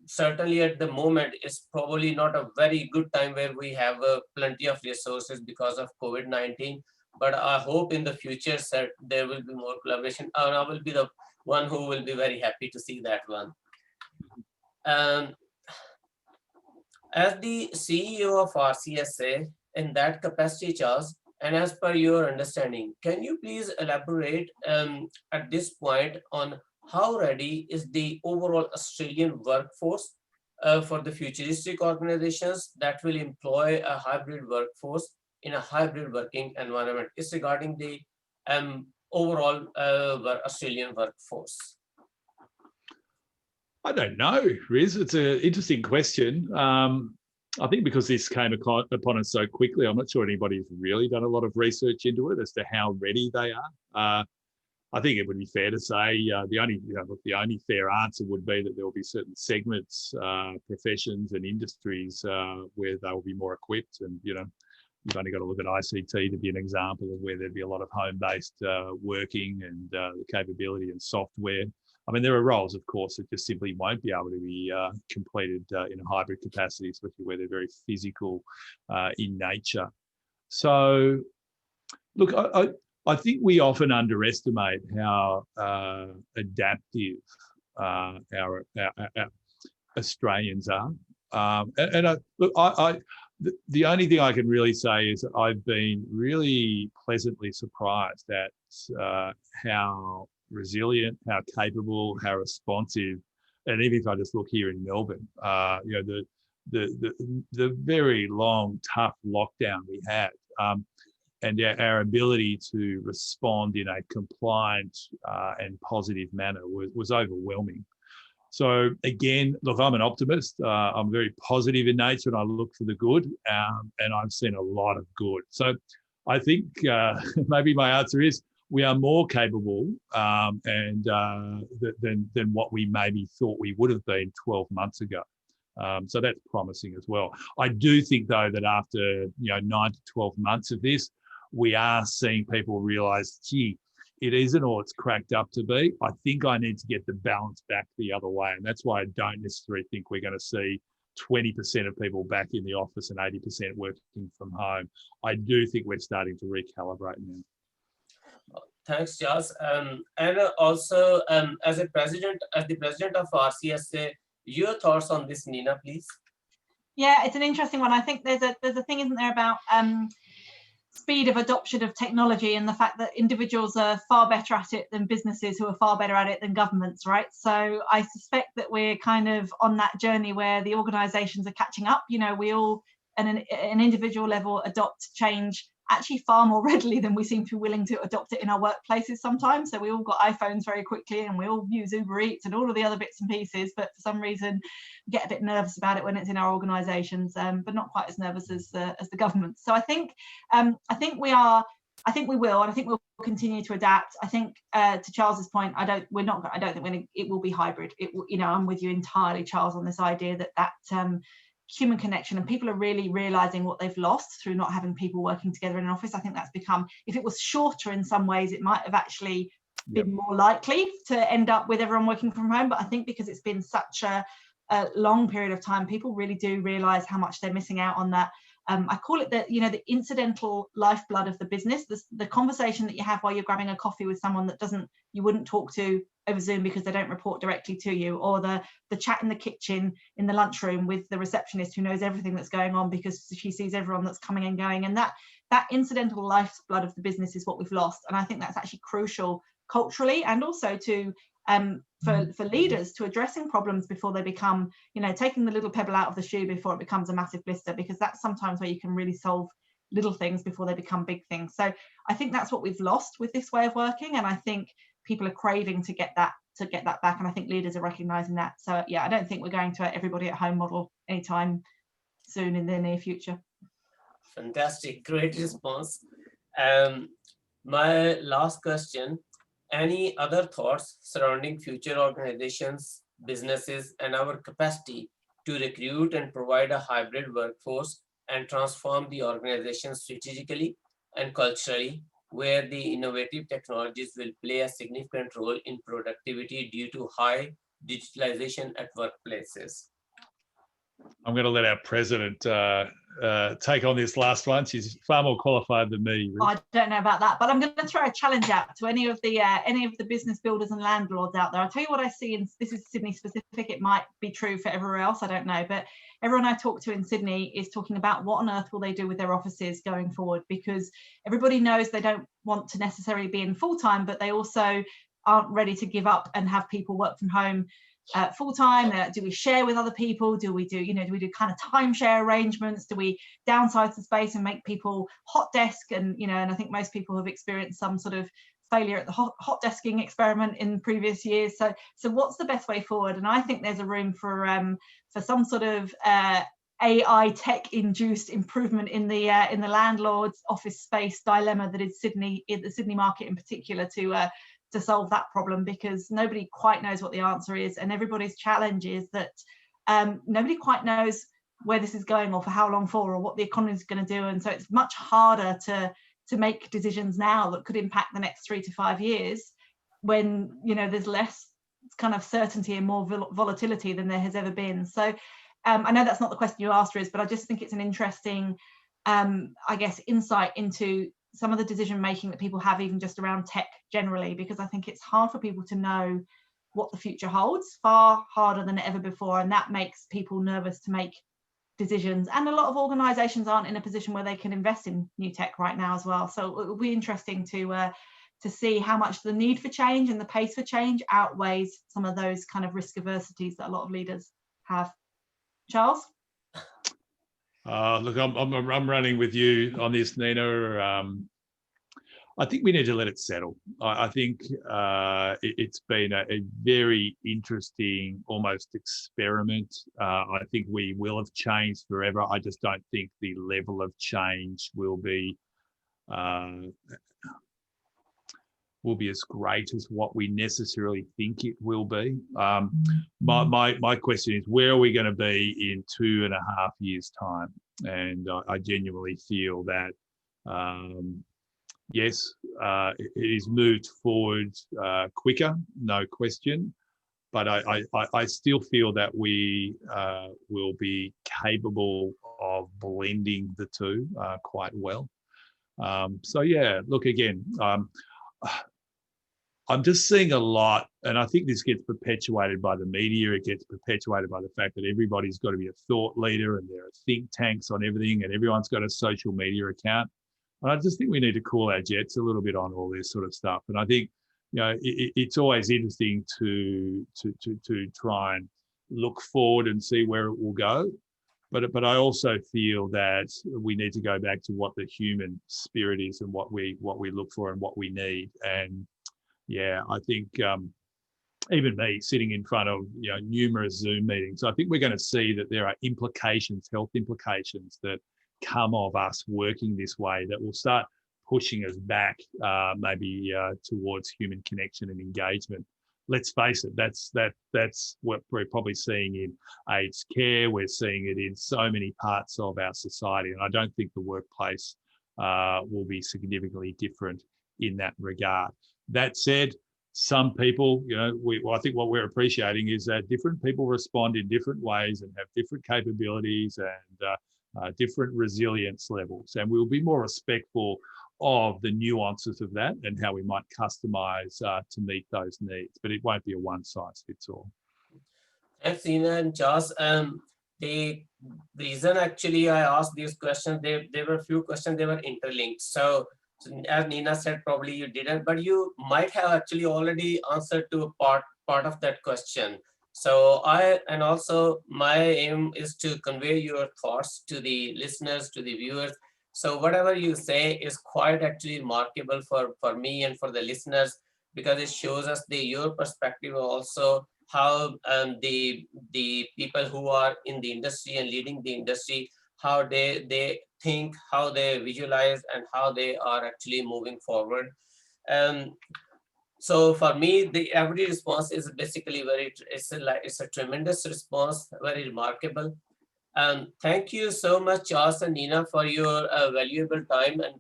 certainly at the moment it's probably not a very good time where we have plenty of resources because of COVID-19. But I hope in the future that there will be more collaboration, and I will be the one who will be very happy to see that one. Um, as the CEO of RCSA, in that capacity, Charles, and as per your understanding, can you please elaborate at this point on how ready is the overall Australian workforce for the futuristic organizations that will employ a hybrid workforce in a hybrid working environment? It's regarding the overall Australian workforce. I don't know, Riz. It's an interesting question. I think because this came upon us so quickly, I'm not sure anybody's really done a lot of research into it as to how ready they are. I think it would be fair to say the only fair answer would be that there will be certain segments, professions, and industries where they will be more equipped. And you've only got to look at ICT to be an example of where there'd be a lot of home-based working and the capability and software. I mean, there are roles, of course, that just simply won't be able to be completed in a hybrid capacity, especially where they're very physical in nature. So, look, I think we often underestimate how adaptive our Australians are. The only thing I can really say is that I've been really pleasantly surprised at how resilient, how capable, how responsive, and even if I just look here in Melbourne, the very long, tough lockdown we had, and our ability to respond in a compliant and positive manner was overwhelming. So again, look, I'm an optimist. I'm very positive in nature, and I look for the good, and I've seen a lot of good. So I think maybe my answer is we are more capable than what we maybe thought we would have been 12 months ago. So that's promising as well. I do think, though, that after 9 to 12 months of this, we are seeing people realise, gee, it isn't all it's cracked up to be. I think I need to get the balance back the other way. And that's why I don't necessarily think we're going to see 20% of people back in the office and 80% working from home. I do think we're starting to recalibrate now. Thanks, Charles. And also, as the president of RCSA, your thoughts on this, Nina, please. Yeah, it's an interesting one. I think there's a thing, isn't there, about speed of adoption of technology and the fact that individuals are far better at it than businesses who are far better at it than governments, right? So I suspect that we're kind of on that journey where the organizations are catching up. We all, at an individual level, adopt change actually far more readily than we seem to be willing to adopt it in our workplaces sometimes. So we all got iPhones very quickly, and we all use Uber Eats and all of the other bits and pieces, but for some reason get a bit nervous about it when it's in our organizations, but not quite as nervous as the government. So I think we will, and I think we'll continue to adapt. I think to Charles's point, I don't think it will be hybrid. I'm with you entirely, Charles, on this idea that human connection, and people are really realizing what they've lost through not having people working together in an office. I think that's become, if it was shorter in some ways, it might have actually been more likely to end up with everyone working from home. But I think because it's been such a long period of time, people really do realize how much they're missing out on that. I call it the incidental lifeblood of the business, the conversation that you have while you're grabbing a coffee with someone that you wouldn't talk to over Zoom because they don't report directly to you, or the chat in the kitchen in the lunchroom with the receptionist who knows everything that's going on because she sees everyone that's coming and going. And that incidental lifeblood of the business is what we've lost. And I think that's actually crucial culturally, and also to for leaders to addressing problems before they become, taking the little pebble out of the shoe before it becomes a massive blister, because that's sometimes where you can really solve little things before they become big things. So I think that's what we've lost with this way of working, and I think people are craving to get that back, and I think leaders are recognizing that. So yeah, I don't think we're going to everybody at home model anytime soon in the near future. Fantastic, great response. My last question: any other thoughts surrounding future organizations, businesses, and our capacity to recruit and provide a hybrid workforce and transform the organization strategically and culturally, where the innovative technologies will play a significant role in productivity due to high digitalization at workplaces? I'm going to let our president take on this last one. She's far more qualified than me. I don't know about that, but I'm going to throw a challenge out to any of the business builders and landlords out there. I'll tell you what I see, and this is Sydney specific. It might be true for everywhere else, I don't know, but everyone I talk to in Sydney is talking about what on earth will they do with their offices going forward, because everybody knows they don't want to necessarily be in full-time, but they also aren't ready to give up and have people work from home full-time. Do we share with other people? Do we do kind of timeshare arrangements? Do we downsize the space and make people hot desk? And and I think most people have experienced some sort of failure at the hot desking experiment in previous years. So what's the best way forward? And I think there's a room for some sort of AI tech induced improvement in the landlord's office space dilemma that is Sydney, in the Sydney market in particular, to solve that problem, because nobody quite knows what the answer is, and everybody's challenge is that nobody quite knows where this is going, or for how long for, or what the economy is going to do. And so it's much harder to make decisions now that could impact the next 3 to 5 years, when there's less kind of certainty and more volatility than there has ever been. So I know that's not the question you asked, Riz, but I just think it's an interesting I guess insight into some of the decision making that people have, even just around tech generally, because I think it's hard for people to know what the future holds, far harder than ever before, and that makes people nervous to make decisions. And a lot of organizations aren't in a position where they can invest in new tech right now as well. So it will be interesting to see how much the need for change and the pace for change outweighs some of those kind of risk aversities that a lot of leaders have. Charles? Look, I'm running with you on this, Nina. I think we need to let it settle. I think it's been a very interesting, almost experiment. I think we will have changed forever. I just don't think the level of change will be as great as what we necessarily think it will be. My question is, where are we going to be in 2.5 years' time? And I genuinely feel that, yes, it is moved forward quicker, no question. But I still feel that we will be capable of blending the two quite well. So yeah, look, again, I'm just seeing a lot, and I think this gets perpetuated by the media. It gets perpetuated by the fact that everybody's got to be a thought leader, and there are think tanks on everything, and everyone's got a social media account. And I just think we need to cool our jets a little bit on all this sort of stuff. And I think, it's always interesting to try and look forward and see where it will go. But I also feel that we need to go back to what the human spirit is and what we look for and what we need. And yeah, I think even me sitting in front of numerous Zoom meetings, I think we're going to see that there are implications, health implications that come of us working this way, that will start pushing us back maybe towards human connection and engagement. Let's face it, that's what we're probably seeing in aged care. We're seeing it in so many parts of our society, and I don't think the workplace will be significantly different in that regard. That said, some people, I think what we're appreciating is that different people respond in different ways and have different capabilities and different resilience levels. And we'll be more respectful of the nuances of that and how we might customize to meet those needs. But it won't be a one size fits all. Thanks, Nina and Charles. The reason actually I asked these questions, there were a few questions, they were interlinked. So as Nina said, probably you didn't, but you might have actually already answered to a part of that question. So also my aim is to convey your thoughts to the listeners, to the viewers. So whatever you say is quite actually remarkable for me and for the listeners, because it shows us your perspective, also how the people who are in the industry and leading the industry, how they think, how they visualize, and how they are actually moving forward. So for me, every response is basically it's a tremendous response, very remarkable. Thank you so much, Charles and Nina, for your valuable time and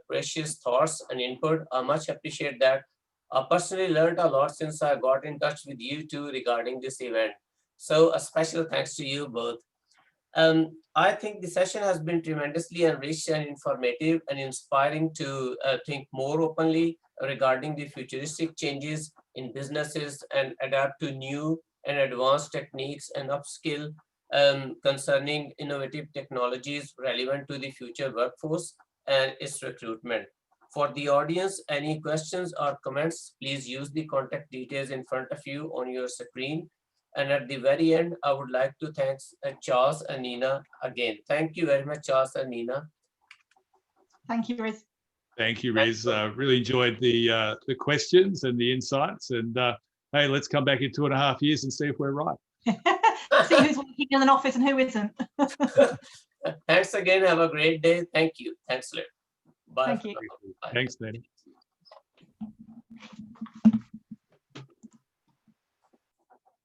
precious thoughts and input. I much appreciate that. I personally learned a lot since I got in touch with you two regarding this event. So a special thanks to you both. I think the session has been tremendously enriched and informative and inspiring to think more openly regarding the futuristic changes in businesses and adapt to new and advanced techniques and upskill concerning innovative technologies relevant to the future workforce and its recruitment. For the audience, any questions or comments, please use the contact details in front of you on your screen. And at the very end, I would like to thank Charles and Nina again. Thank you very much, Charles and Nina. Thank you, Riz. Thank you, Riz. Really enjoyed the questions and the insights. And hey, let's come back in 2.5 years and see if we're right. See who's working in an office and who isn't. Thanks again. Have a great day. Thank you. Thanks, Liv. Bye. Thank you. Bye. Thanks, then.